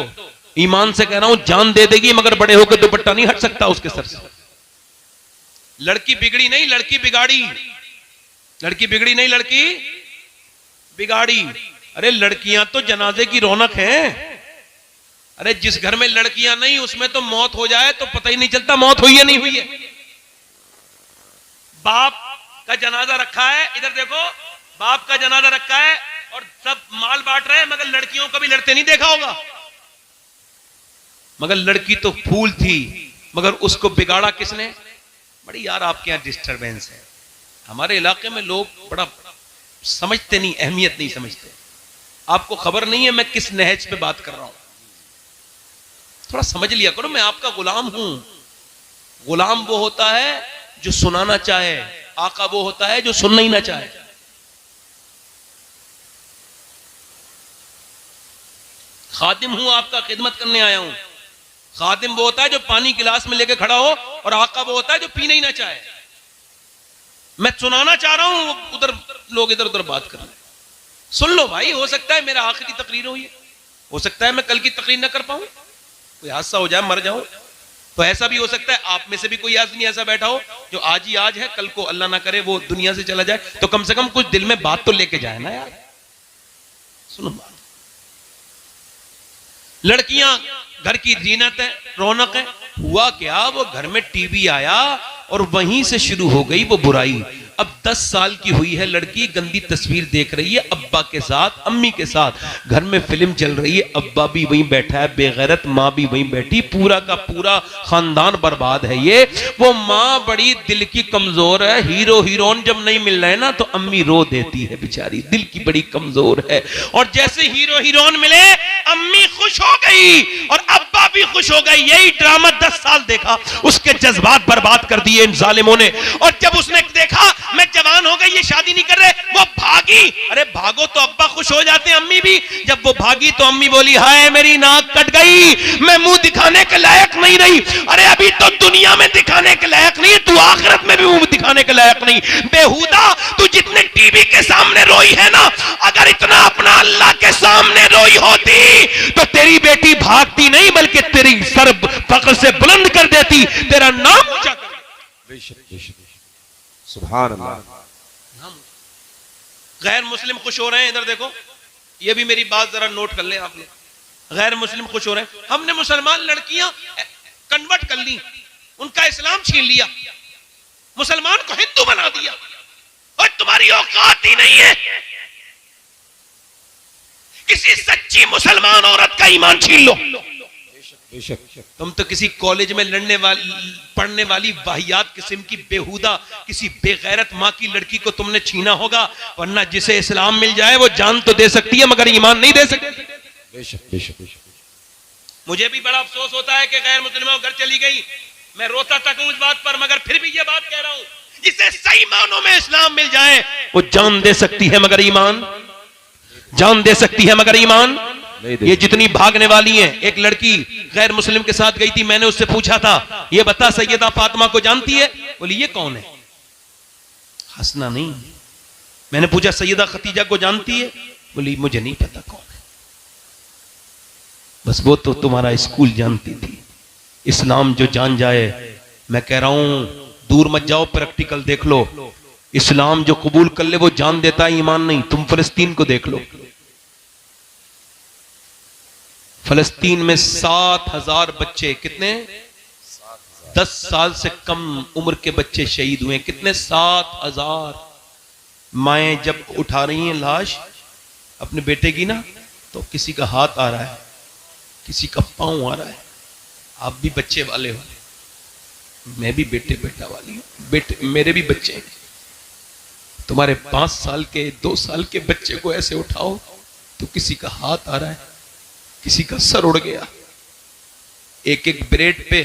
ईमान से कह रहा हूं जान दे देगी, मगर बड़े होकर दुपट्टा नहीं हट सकता उसके सर से। लड़की बिगड़ी नहीं, लड़की बिगाड़ी। लड़की बिगड़ी नहीं, लड़की बिगाड़ी। अरे लड़कियां तो जनाजे की रौनक है। अरे जिस घर में लड़कियां नहीं उसमें तो मौत हो जाए तो पता ही नहीं चलता मौत हुई है नहीं हुई है। बाप का जनाजा रखा है, इधर देखो, बाप का जनाजा रखा है और सब माल बांट रहे हैं, मगर लड़कियों को भी लड़ते नहीं देखा होगा। मगर लड़की तो फूल थी, मगर उसको बिगाड़ा किसने? बड़ी यार आपके यहां डिस्टरबेंस है। हमारे इलाके में लोग बड़ा समझते नहीं, अहमियत नहीं समझते। आपको खबर नहीं है मैं किस नहज पे बात कर रहा हूं, थोड़ा समझ लिया करो। मैं आपका गुलाम हूं। गुलाम वो होता है जो सुनाना चाहे, आका वो होता है जो सुनना ही ना चाहे। खादिम हूं, आपका खिदमत करने आया हूं। खादिम वो होता है जो पानी गिलास में लेके खड़ा हो, और आका वो होता है जो पीना ही ना चाहे। मैं सुनाना चाह रहा हूं, उधर लोग इधर उधर बात कर रहे हैं। सुन लो भाई, हो सकता है मेरा आखिरी तकरीर हो सकता है मैं कल की तकरीर ना कर पाऊं, कोई हादसा हो जाए, मर जाऊं। तो ऐसा भी हो सकता है आप में से भी कोई आदमी ऐसा बैठा हो जो आज ही आज है, कल को अल्लाह ना करे वो दुनिया से चला जाए, तो कम से कम कुछ दिल में बात तो लेके जाए ना यार। सुनो बात, लड़कियां घर की जीनत है, रौनक है। हुआ क्या, वो घर में टीवी आया और वहीं से शुरू हो गई वो बुराई। अब 10 साल की हुई है लड़की, गंदी तस्वीर देख रही है अब्बा के साथ, अम्मी के साथ। घर में फिल्म चल रही है, अब्बा भी वहीं बैठा है बेगैरत, माँ भी वहीं बैठी, पूरा का पूरा खानदान बर्बाद है। ये वो माँ बड़ी दिल की कमजोर है। हीरो हीरोइन जब नहीं मिल रहे ना तो अम्मी रो देती है बेचारी, दिल की बड़ी कमजोर है। और जैसे हीरो हीरोइन मिले अम्मी खुश हो गई और अब्बा भी खुश हो गए। यही ड्रामा 10 साल देखा, उसके जज्बात बर्बाद कर दिए इन जालिमों ने। और जब उसने देखा मैं जवान हो गई, ये शादी नहीं कर रहे, वो भागी। अरे भागो तो अब्बा खुश हो जाते, अम्मी भी। जब वो भागी तो अम्मी बोली हाय मेरी नाक कट गई, मैं मुंह दिखाने के लायक नहीं रही। अरे अभी तो दुनिया में दिखाने के लायक नहीं, तू आखिरत में भी मुंह दिखाने के लायक नहीं। बेहुदा, तू जितने टीवी के सामने रोई है ना, अगर इतना अपना अल्लाह के सामने रोई होती तो तेरी बेटी भागती नहीं बल्कि तेरी सर फख्र से बुलंद कर देती, तेरा नाम ऊंचा कर देती। सुभान अल्लाह। गैर मुस्लिम खुश हो रहे हैं, इधर देखो, ये भी मेरी बात जरा नोट कर लें आप लोग। गैर मुस्लिम खुश हो रहे हैं, हमने मुसलमान लड़कियां कन्वर्ट कर ली, उनका इस्लाम छीन लिया, मुसलमान को हिंदू बना दिया। और तुम्हारी औकात ही नहीं है किसी सच्ची मुसलमान औरत का ईमान छीन लो। तुम तो किसी कॉलेज में पढ़ने वाली वाहियात किस्म की बेहुदा किसी बेगैरत माँ की लड़की को तुमने छीना होगा, वरना जिसे इस्लाम मिल जाए वो जान तो दे सकती है मगर ईमान नहीं दे सकती। बेशक बेशक बेशक। मुझे भी बड़ा अफसोस होता है कि गैर मुस्लिमों घर चली गई, मैं रोता तक हूं इस बात पर, मगर फिर भी ये बात कह रहा हूं, जिसे सही मानों में इस्लाम मिल जाए वो जान दे सकती है मगर ईमान, जान दे सकती है मगर ईमान। ये जितनी भागने वाली हैं, एक लड़की गैर मुस्लिम के साथ गई थी, मैंने उससे पूछा था ये बता सैयदा फातिमा को जानती है? बोली ये कौन है? हंसना नहीं। मैंने पूछा सैयदा खतीजा को जानती है? बोली मुझे नहीं पता कौन है, बस वो तो तुम्हारा स्कूल जानती थी। इस्लाम जो जान जाए, मैं कह रहा हूं दूर मत जाओ, प्रैक्टिकल देख लो। इस्लाम जो कबूल कर ले वो जान देता है, ईमान नहीं। तुम फिलिस्तीन को देख लो, फलस्तीन में 7,000 बच्चे, कितने? 10 साल से कम उम्र के बच्चे शहीद हुए। कितने? 7,000। माएं जब उठा रही हैं लाश अपने बेटे की ना, तो किसी का हाथ आ रहा है, किसी का पांव आ रहा है। आप भी बच्चे वाले हो, मैं भी बेटा वाली हूं, बेटे मेरे भी बच्चे हैं। तुम्हारे 5 साल के 2 साल के बच्चे को ऐसे उठाओ तो किसी का हाथ आ रहा है, किसी का सर उड़ गया। एक एक ब्रेड पे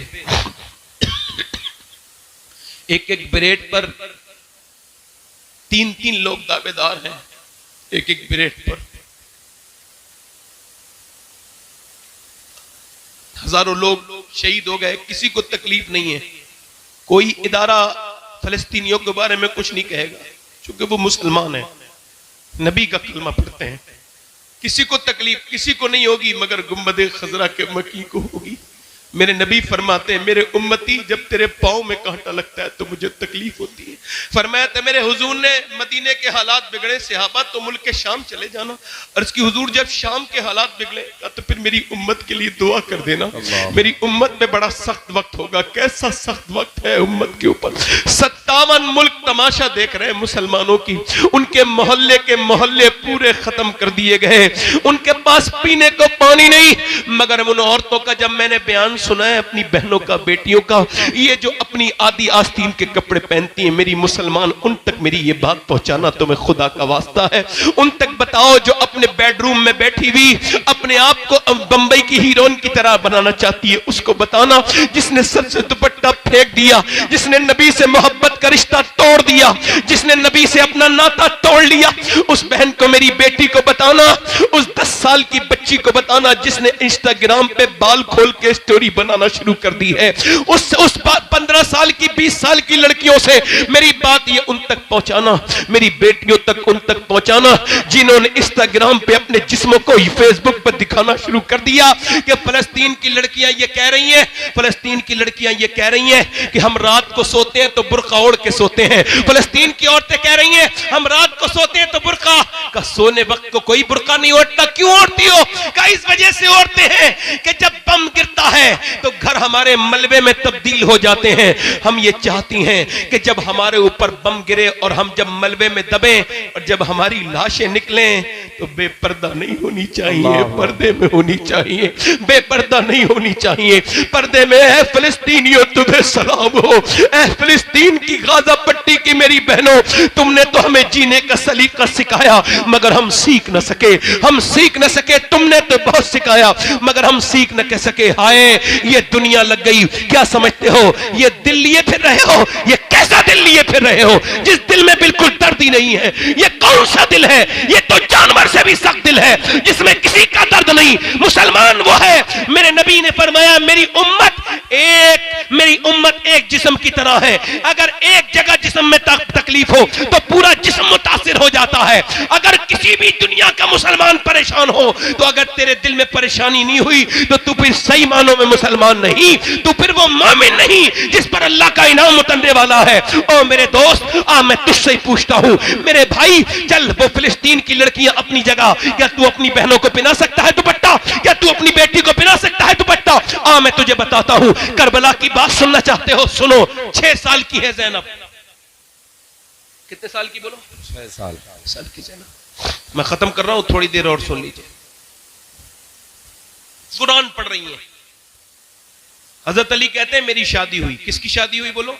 एक ब्रेड पर 3-3 लोग दावेदार हैं, एक ब्रेड पर। हजारों लोग शहीद हो गए, किसी को तकलीफ नहीं है। कोई इदारा फलस्तीनियों के बारे में कुछ नहीं कहेगा क्योंकि वो मुसलमान है, नबी का कलमा पढ़ते हैं। किसी को तकलीफ किसी को नहीं होगी मगर गुंबदे खजरा के मकी को होगी। मेरे नबी फरमाते हैं मेरे उम्मती जब तेरे पाँव में कांटा लगता है तो मुझे तकलीफ होती है। फरमाया था मेरे हुजूर ने मदीने के हालात बिगड़े सहाबा तो मुल्क शाम चले जाना, और इसकी हुजूर जब शाम के हालात बिगड़े तो फिर मेरी उम्मत के लिए दुआ कर देना, मेरी उम्मत में बड़ा सख्त वक्त होगा। कैसा सख्त वक्त है उम्मत के ऊपर? 57 मुल्क तमाशा देख रहे हैं मुसलमानों की, उनके मोहल्ले के मोहल्ले पूरे खत्म कर दिए गए, उनके पास पीने को पानी नहीं। मगर उन औरतों का जब मैंने बयान सुना है अपनी बहनों का, बेटियों का, ये जो अपनी आदि आस्तीन के कपड़े पहनती हैं, मेरी मुसलमान उन तक मेरी ये बात पहुंचाना तुम्हें खुदा का वास्ता है। उन तक बताओ जो अपने बेडरूम में बैठी हुई अपने आप को बंबई की हीरोइन की तरह बनाना चाहती है, उसको बताना। जिसने सर से दुपट्टा फेंक दिया, जिसने नबी से मोहब्बत का रिश्ता तोड़ दिया, जिसने नबी से अपना नाता तोड़ लिया, उस बहन को, मेरी बेटी को बताना। उस 10 साल की बच्ची को बताना जिसने इंस्टाग्राम पे बाल खोल के स्टोरी बनाना शुरू कर दी है। उस 15 साल की, 20 साल की लड़कियों से मेरी बात ये उन तक पहुंचाना, मेरी बेटियों तक उन तक पहुंचाना जिन्होंने इंस्टाग्राम पे अपने जिस्मों को फेसबुक पर दिखाना शुरू कर दिया कि फलस्तीन की लड़कियां ये कह रही हैं, फलस्तीन की लड़कियां ये कह रही हैं कि हम रात को सोते हैं तो बुर्का ओढ़ के सोते हैं। फलस्तीन की औरतें कह रही हैं हम रात को सोते हैं तो बुर्का का, सोने वक्त को कोई बुर्का नहीं ओढ़ता। क्यों ओढ़ती हो? का इस वजह से ओढ़ते हैं कि जब बम गिरता है तो घर हमारे मलबे में तब्दील हो जाते हैं। हम ये चाहती हैं कि जब हमारे ऊपर बम गिरे और हम जब मलबे में दबे और जब हमारी लाशें निकलें तो बेपर्दा नहीं होनी चाहिए, पर्दे में होनी चाहिए, बेपर्दा नहीं होनी चाहिए, पर्दे में। है फिलिस्तीनियों तुम्हें सलाम हो, ऐ फिलिस्तीन की गाजा पट्टी की मेरी बहनों, तुमने तो हमें जीने का सलीका सिखाया मगर हम सीख न सके, हम सीख न सके। तुमने तो बहुत सिखाया मगर हम सीख न कह सके। हाय ये दुनिया लग गई, क्या समझते हो ये दिल लिए फिर रहे हो? ये कैसा दिल लिए फिर रहे हो जिस दिल में बिल्कुल दर्द ही नहीं है? ये कौन सा दिल है? ये तो जानवर से भी सख्त दिल है जिसमें किसी का दर्द नहीं। मुसलमान वो है, मेरे नबी ने फरमाया मेरी उम्मत एक जिस्म की तरह है। अगर एक जगह जिस्म में तकलीफ हो तो पूरा जिस्म मुतासिर हो जाता है। अगर किसी भी दुनिया का मुसलमान परेशान हो तो अगर तेरे दिल में परेशानी नहीं हुई तो तू फिर सही मानों में मुसलमान नहीं, तू फिर वो मोमिन नहीं जिस पर अल्लाह का इनाम उतरने वाला है। ओ मेरे दोस्त, मैं तुझसे ही पूछता हूं मेरे भाई, चल वो फिलिस्तीन की लड़कियां अपनी जगह, क्या तू अपनी बहनों को पहना सकता है दुपट्टा? क्या तू अपनी बेटी को पहना सकता है दुपट्टा? मैं तुझे बताता हूं, करबला की बात सुनना चाहते हो? सुनो। 6 साल की है ज़ैनब। कितने साल की बोलो? 6 साल की ज़ैनब। मैं खत्म कर रहा हूं, थोड़ी देर और सुन लीजिए। कुरान पढ़ रही है। हजरत अली कहते हैं मेरी शादी हुई। किसकी शादी हुई बोलो?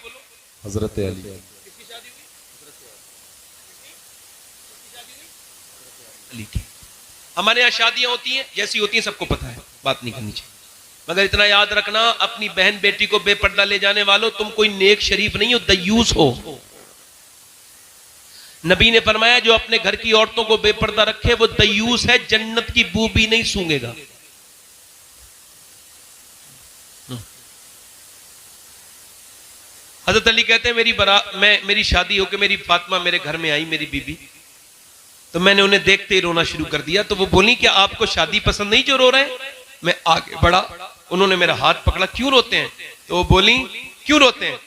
हजरत अली। किसकी शादी हुई? अली की। हमारे यहाँ शादियां होती हैं, जैसी होती हैं सबको पता है, बात नहीं करनी चाहिए। मगर इतना याद रखना, अपनी बहन बेटी को बेपर्दा ले जाने वालों, तुम कोई नेक शरीफ नहीं हो, दयूस हो। नबी ने फरमाया जो अपने घर की औरतों को बेपर्दा रखे वो दयूस है, जन्नत की बू भी नहीं सूंघेगा। हजरत अली कहते हैं मेरी शादी होकर मेरी फातिमा मेरे घर में आई, मेरी बीबी, तो मैंने उन्हें देखते ही रोना शुरू कर दिया। तो वो बोली क्या आपको शादी पसंद नहीं जो रो रहे हैं? मैं आगे बढ़ा, उन्होंने मेरा हाथ पकड़ा, क्यों रोते हैं? तो वो बोली क्यों रोते हैं?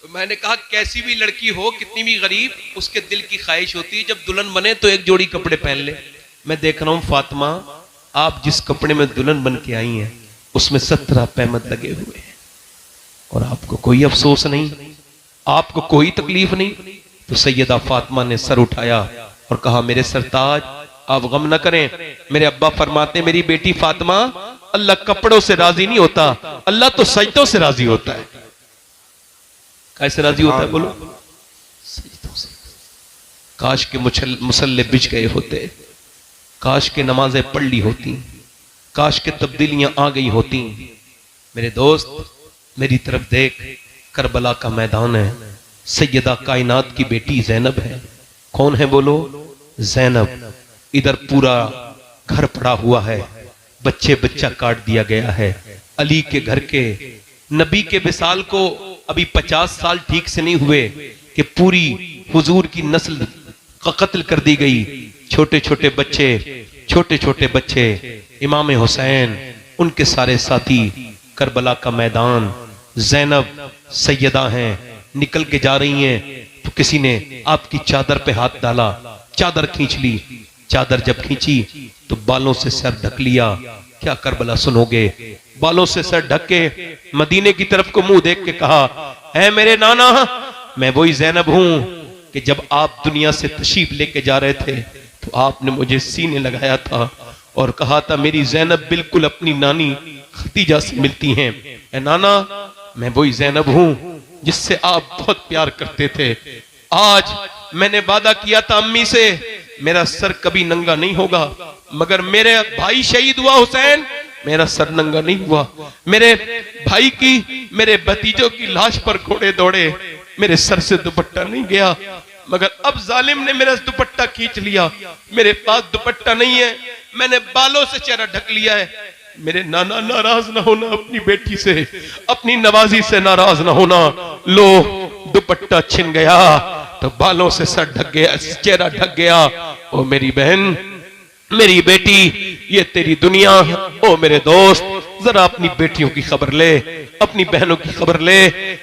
तो मैंने कहा कैसी भी लड़की हो, कितनी भी गरीब, उसके दिल की ख्वाहिश होती है जब दुल्हन बने तो एक जोड़ी कपड़े पहन ले। मैं देख रहा हूं फातिमा, आप जिस कपड़े में दुल्हन बन के आई हैं उसमें 17 पैमद लगे हुए हैं और आपको कोई अफसोस नहीं, आपको कोई तकलीफ नहीं। तो सैयदा फातिमा ने सर उठाया और कहा मेरे सरताज आप गम न करें। मेरे अब्बा फरमाते मेरी बेटी फातिमा, अल्लाह कपड़ों से राजी नहीं होता, अल्लाह तो सजदों से राजी होता है। कैसे राजी होता है बोलो? सजदों से। काश के मुसल्ले बिछ गए होते, काश के नमाजें पढ़ ली होती, काश के तब्दीलियां आ गई होती। मेरे दोस्त मेरी तरफ देख, करबला का मैदान है, सैयदा कायनात की बेटी ज़ैनब है। कौन है बोलो? ज़ैनब। इधर पूरा घर पड़ा हुआ है, बच्चा काट दिया गया है। अली के घर के नबी के विसाल को अभी 50 साल ठीक से नहीं हुए कि पूरी हुजूर की नस्ल का कत्ल कर दी गई। छोटे छोटे बच्चे, इमाम हुसैन, उनके सारे साथी, करबला का मैदान। ज़ैनब सैयदा हैं, निकल के जा रही हैं तो किसी ने आपकी चादर पे हाथ डाला, चादर खींच ली। चादर जब खींची तो बालों से सर ढक लिया। क्या करबला सुनोगे? बालों से सर ढक के मदीने की तरफ को मुंह देख के कहा, है मेरे नाना, मैं वही ज़ैनब हूं कि जब आप दुनिया से तशरीफ लेके जा रहे थे तो आपने मुझे सीने लगाया था और कहा था मेरी ज़ैनब बिल्कुल अपनी नानी खदीजा से मिलती हैं। ए नाना, मैं वही ज़ैनब हूं जिससे आप बहुत प्यार करते थे। आज मैंने वादा किया था अम्मी से, मेरा सर कभी नंगा नहीं होगा, मगर मेरे भाई शहीद हुआ हुसैन, मेरा सर नंगा नहीं हुआ। मेरे भाई की, मेरे भतीजों की लाश पर घोड़े दौड़े, मेरे सर से दुपट्टा नहीं गया, मगर अब जालिम ने मेरा दुपट्टा खींच लिया। मेरे पास दुपट्टा नहीं है, मैंने बालों से चेहरा ढक लिया है। मेरे नाना नाराज ना होना अपनी बेटी से, अपनी नवाजी से नाराज ना होना। लो दुपट्टा छिन गया तो बालों से सर ढक गया, चेहरा ढक गया। ओ मेरी बहन, मेरी बेटी, ये तेरी दुनिया। ओ मेरे दोस्त, जरा अपनी बेटियों की खबर ले, अपनी बहनों की खबर ले।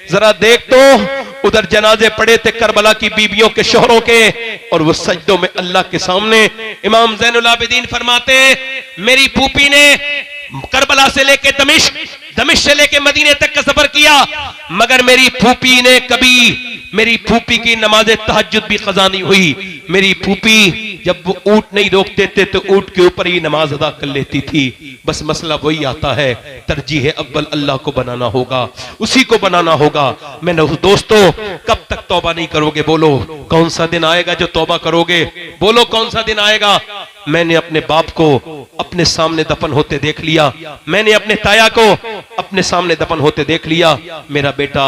जरा देख तो, उधर जनाजे पड़े थे करबला की बीबियों के, शोहरों के, और वो सजदों में अल्लाह के सामने। इमाम ज़ैनुल आबिदीन फरमाते, मेरी फूफी ने करबला से लेके दमिश्क, दमिश्क से लेके मदीने तक का सफर किया, मगर मेरी फूफी ने कभी, मेरी फूफी की नमाज तहज्जुद भी कज़ा नहीं हुई। मेरी फूफी जब वो ऊंट नहीं रोकते थे तो ऊंट के ऊपर ही नमाज अदा कर लेती थी। बस मसला वही आता है, तरजीह अव्वल अल्लाह को बनाना होगा, उसी को बनाना होगा। मैंने दोस्तों, कब तक तौबा नहीं करोगे? बोलो कौन सा दिन आएगा जो तौबा करोगे? बोलो कौन सा दिन आएगा? मैंने अपने बाप को अपने सामने दफन होते देख लिया, मैंने अपने ताया को अपने सामने दफन होते देख लिया। मेरा बेटा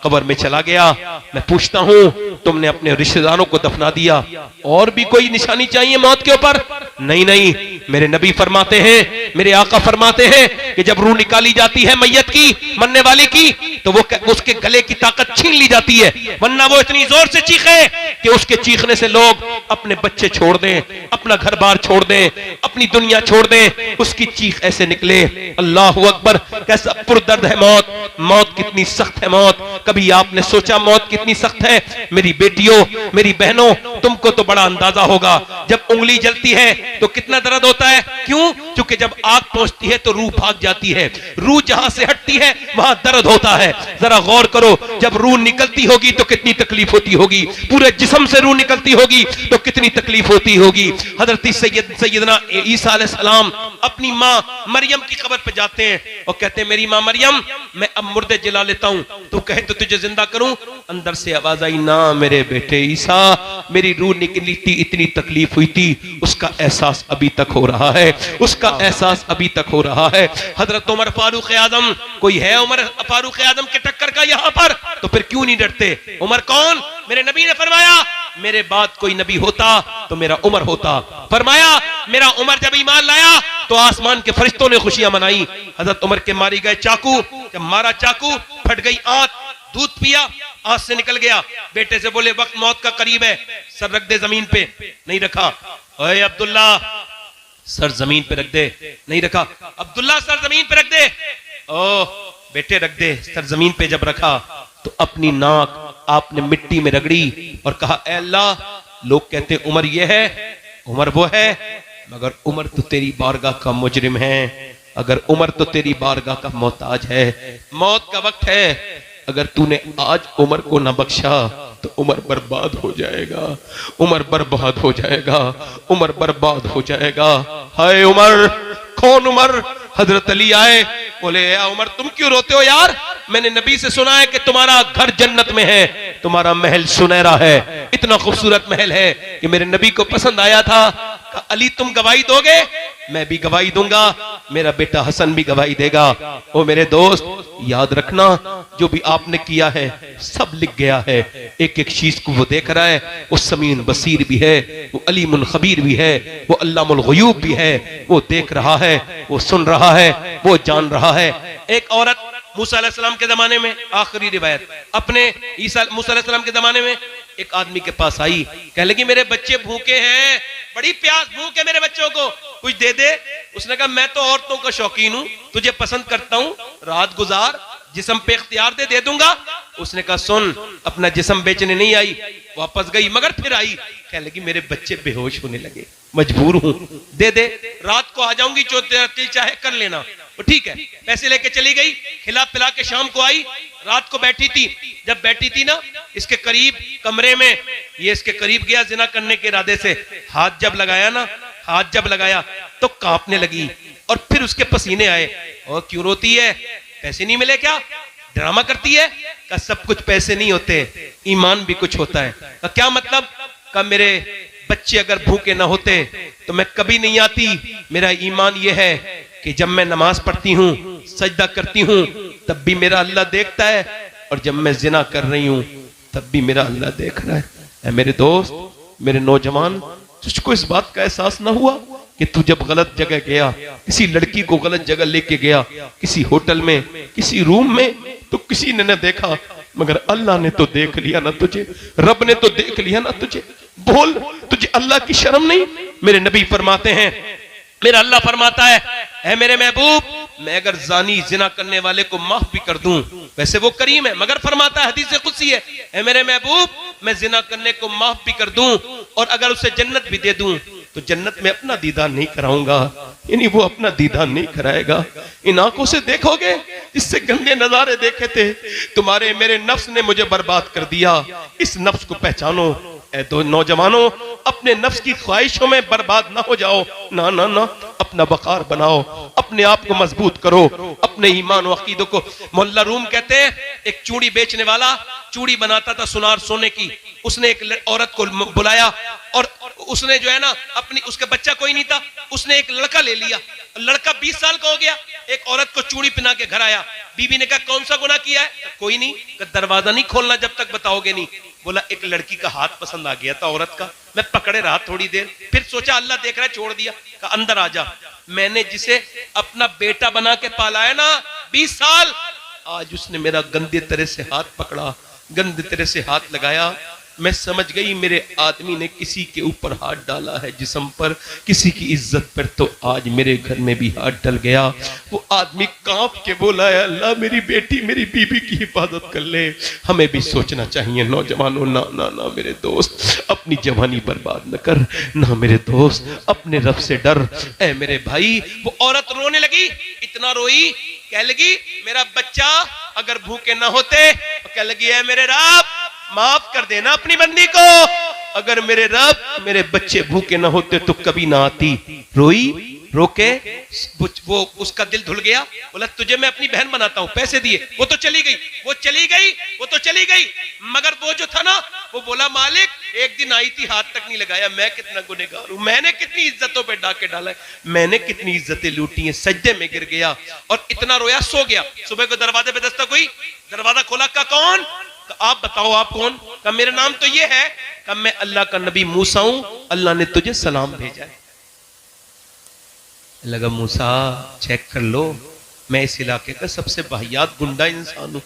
कब्र में चला गया, मैं पूछता हूं तुमने अपने रिश्तेदारों को दफना दिया, और भी कोई निशानी चाहिए मौत के ऊपर? नहीं नहीं, मेरे नबी फरमाते हैं, मेरे आका फरमाते हैं कि जब रूह निकाली जाती है मैयत की, मरने वाली की, तो वो उसके गले की ताकत छीन ली जाती है, वरना वो इतनी जोर से चीखे कि उसके चीखने से लोग अपने बच्चे छोड़ दें, अपना घर बार छोड़ दें, अपनी दुनिया छोड़ दें। उसकी चीख ऐसे निकले, अल्लाहु अकबर, कैसा पुरदर्द है मौत, मौत कितनी सख्त है मौत। कभी आपने सोचा मौत कितनी सख्त है? मेरी बेटियों, मेरी बहनों, तुमको तो बड़ा अंदाजा होगा, जब उंगली जलती है तो कितना दर्द होता है। क्यों? क्योंकि जब आग पहुंचती है तो रूह भाग जाती है, रूह जहां से हटती है वहां दर्द होता है। जरा गौर करो, जब रूह निकलती होगी तो कितनी तकलीफ होती होगी, पूरे जिस्म से रूह निकलती होगी तो कितनी तकलीफ होती होगी। हजरत सैयदना ईसा अलैहिस्सलाम अपनी मां मरियम की कब्र पे जाते हैं और कहते हैं, मेरी मां मरियम, मैं अब मुर्दे जला लेता हूं, तू कहे तो तुझे जिंदा करूं। अंदर से आवाज आई, ना मेरे बेटे ईसा, मेरी रूह निकली थी, इतनी तकलीफ हुई थी, उसका एहसास अभी तक हो रहा है, उसका एहसास अभी तक हो रहा है। हजरत उमर फारूक आजम, कोई है उमर फारूक आजम के टक्कर का यहां पर? तो फिर क्यों नहीं डरते? उमर कौन? मेरे नबी ने फरमाया, मेरे बाद कोई नबी होता तो मेरा उमर होता। फरमाया, मेरा उमर जब ईमान लाया तो आसमान के फरिश्तों ने खुशियां मनाई। हजरत उमर के मारी गए चाकू, जब मारा चाकू, फट गई आंत, दूध पिया, आंत से निकल गया। बेटे से बोले, वक्त मौत का करीब है, सर रख दे जमीन पे। नहीं रखा। ओए अब्दुल्ला, सर जमीन पे रख दे। नहीं रखा। अब्दुल्ला, सर जमीन पे रख दे। ओ बेटे रख दे। सर जमीन पे जब रखा तो अपनी नाक आपने मिट्टी में रगड़ी और कहा, ऐ अल्लाह, लोग कहते उमर ये है, उमर वो है, मगर उमर तो तेरी बारगाह का मुजरिम है, अगर उमर तो तेरी बारगाह का मोहताज है। मौत का वक्त है, अगर तूने आज उमर को न बख्शा तो उमर बर्बाद हो जाएगा, उमर बर्बाद हो जाएगा, उमर बर्बाद हो जाएगा। हाय उमर! कौन उमर? हजरत अली आए, बोले, या उमर तुम क्यों रोते हो यार? मैंने नबी से सुना है कि तुम्हारा घर जन्नत में है, तुम्हारा महल सुनहरा है, इतना खूबसूरत महल है कि मेरे नबी को पसंद आया था। अली तुम गवाही दोगे? मैं भी गवाही दूंगा, मेरा बेटा हसन भी गवाही देगा। ओ मेरे दोस्त, याद रखना, जो भी आपने किया है सब लिख गया है, एक एक चीज को वो देख रहा है। वो समीन बसीर भी है, वो अलीमुल खबीर भी है, वो अल्लामुल गुयूब भी है, वो देख रहा है, वो सुन रहा है, वो जान रहा है। एक औरत मूसा अलैहिस्सलाम के जमाने में, आखिरी रिवायत, अपने मूसा अलैहिस्सलाम के जमाने में एक आदमी के पास आई, कहने लगी, मेरे बच्चे भूखे हैं, बड़ी प्यास भूख है मेरे बच्चों को, कुछ दे दे। उसने कहा, मैं तो औरतों का शौकीन हूं, तुझे पसंद करता हूं, रात गुजार, जिस्म पे इख्तियार दे दूंगा। उसने कहा, सुन, अपना जिस्म बेचने नहीं आई। वापस गई, मगर फिर आई, कहने लगी, मेरे बच्चे बेहोश होने लगे, मजबूर हूं, दे दे, रात को आ जाऊंगी, जो तेरा दिल चाहे कर लेना। तो ठीक है, पैसे लेके चली गई, खिला पिला के शाम को आई। रात को बैठी थी, जब बैठी थी ना, इसके करीब कमरे में, ये इसके करीब गया जिना करने के इरादे से, हाथ जब लगाया ना, हाथ जब लगाया तो कांपने लगी और फिर उसके पसीने आए। और क्यों रोती है? पैसे नहीं मिले क्या, ड्रामा करती है? का सब कुछ पैसे नहीं होते, ईमान भी कुछ होता है। का क्या मतलब? का मेरे बच्चे अगर भूखे ना होते तो मैं कभी नहीं आती। मेरा ईमान यह है कि जब मैं नमाज पढ़ती हूँ, सजदा करती हूँ, तब भी मेरा अल्लाह देखता है, और जब मैं जिना कर रही हूँ तब भी मेरा अल्लाह देख रहा है। ऐ मेरे दोस्त, मेरे नौजवान, तुझको इस बात का एहसास ना हुआ कि तू जब गलत जगह गया, किसी लड़की को गलत जगह लेके गया, किसी होटल में, किसी रूम में, तो किसी ने न देखा, मगर अल्लाह ने तो देख लिया ना तुझे, रब ने तो देख लिया ना तुझे। बोल, तुझे अल्लाह की शर्म नहीं? मेरे नबी फरमाते हैं, मेरा अल्लाह फरमाता है, ऐ मेरे महबूब, मैं अगर जानी जिना करने वाले को माफ भी कर दूं, वैसे वो करीम है, मगर फरमाता है, हदीस कुदसी है, ऐ मेरे महबूब, मैं जिना करने को माफ भी कर दूं और अगर उसे जन्नत भी दे दूं तो जन्नत में अपना दीदार नहीं कराऊंगा, यानी वो अपना दीदार नहीं कराएगा। इन आंखों से देखोगे जिससे गंदे नजारे देखे थे, तुम्हारे मेरे नफ्स ने मुझे बर्बाद कर दिया। इस नफ्स को पहचानो। ऐ दो नौजवानों, अपने नफ्स की ख्वाहिशों में बर्बाद ना हो जाओ, ना ना ना, अपना वकार बनाओ, अपने आप को मजबूत करो, अपने ईमान और अकीदों को। मोहल्ला रूम कहते हैं, एक चूड़ी बेचने वाला चूड़ी बनाता था सुनार सोने की, उसने एक औरत को बुलाया और उसने जो है ना अपनी, उसका बच्चा कोई नहीं था, उसने एक लड़का ले लिया, लड़का 20 साल का हो गया, एक औरत को चूड़ी पहना के घर आया। बीबी ने कहा कौन सा गुनाह किया है? कोई नहीं। दरवाजा नहीं खोलना जब तक बताओगे नहीं। बोला एक लड़की का हाथ पसंद आ गया था औरत का, मैं पकड़े रहा थोड़ी देर, फिर सोचा अल्लाह देख रहा है, छोड़ दिया। कहा अंदर आ जा। मैंने जिसे अपना बेटा बना के पाला है ना 20 साल, आज उसने मेरा गंदे तरह से हाथ पकड़ा, गंदे तरह से हाथ लगाया। मैं समझ गई मेरे आदमी ने किसी के ऊपर हाथ डाला है जिस्म पर, किसी की इज्जत पर, तो आज मेरे घर में भी हाथ डल गया। वो आदमी कांप के बोला है, अल्लाह मेरी बेटी मेरी बीबी की हिफाजत कर ले। हमें भी सोचना चाहिए नौजवानों, ना ना ना मेरे दोस्त, अपनी जवानी बर्बाद न कर, ना मेरे दोस्त, अपने रब से डर। ऐ मेरे भाई, वो औरत रोने लगी, इतना रोई, कह लगी मेरा बच्चा अगर भूखे ना होते, तो कह लगी है मेरे रब माफ कर देना अपनी बंदी को, अगर मेरे रब मेरे बच्चे भूखे ना होते तो कभी ना आती। रोई, रोके, वो उसका दिल धुल गया। बोला तुझे मैं अपनी बहन बनाता हूं, पैसे दिए, वो तो चली गई, वो चली गई, वो तो चली गई, मगर वो जो था ना, वो बोला मालिक एक दिन आई थी, हाथ तक नहीं लगाया, मैं कितना गुनहगार हूं, मैंने कितनी इज्जतों पे डाके डाला है, मैंने कितनी इज्जतें लूटी हैं। सजदे में गिर गया और इतना रोया, सो गया। सुबह को दरवाजे पे दस्तक हुई, दरवाजा खोला, का कौन? आप बताओ आप कौन? का मेरा नाम तो ये है, का मैं अल्लाह का नबी मूसा हूं, अल्लाह ने तुझे सलाम भेजा है। लगा मूसा चेक कर लो, मैं इस इलाके का सबसे वाहियात गुंडा इंसान हूं,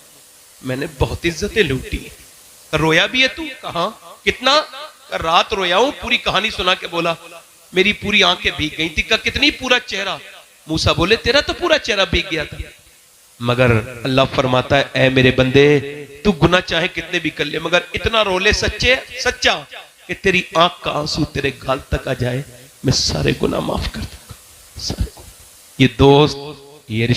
मैंने बहुत इज्जतें लूटी हैं। रोया भी है तू? कहा कितना? रात रोया हूं, पूरी कहानी सुना के बोला, मेरी पूरी आंखें भीग गई थी। का कितनी? पूरा चेहरा। मूसा बोले तेरा तो पूरा चेहरा भीग गया था, मगर अल्लाह फरमाता है ऐ मेरे बंदे, तू गुनाह चाहे कितने भी कर ले, मगर इतना रोले सच्चा कि तेरी आंख का आंसू तेरे गाल तक आ जाए, मैं सारे गुनाह माफ कर दूंगा। सारे। ये दोस्त, ये रिश्ते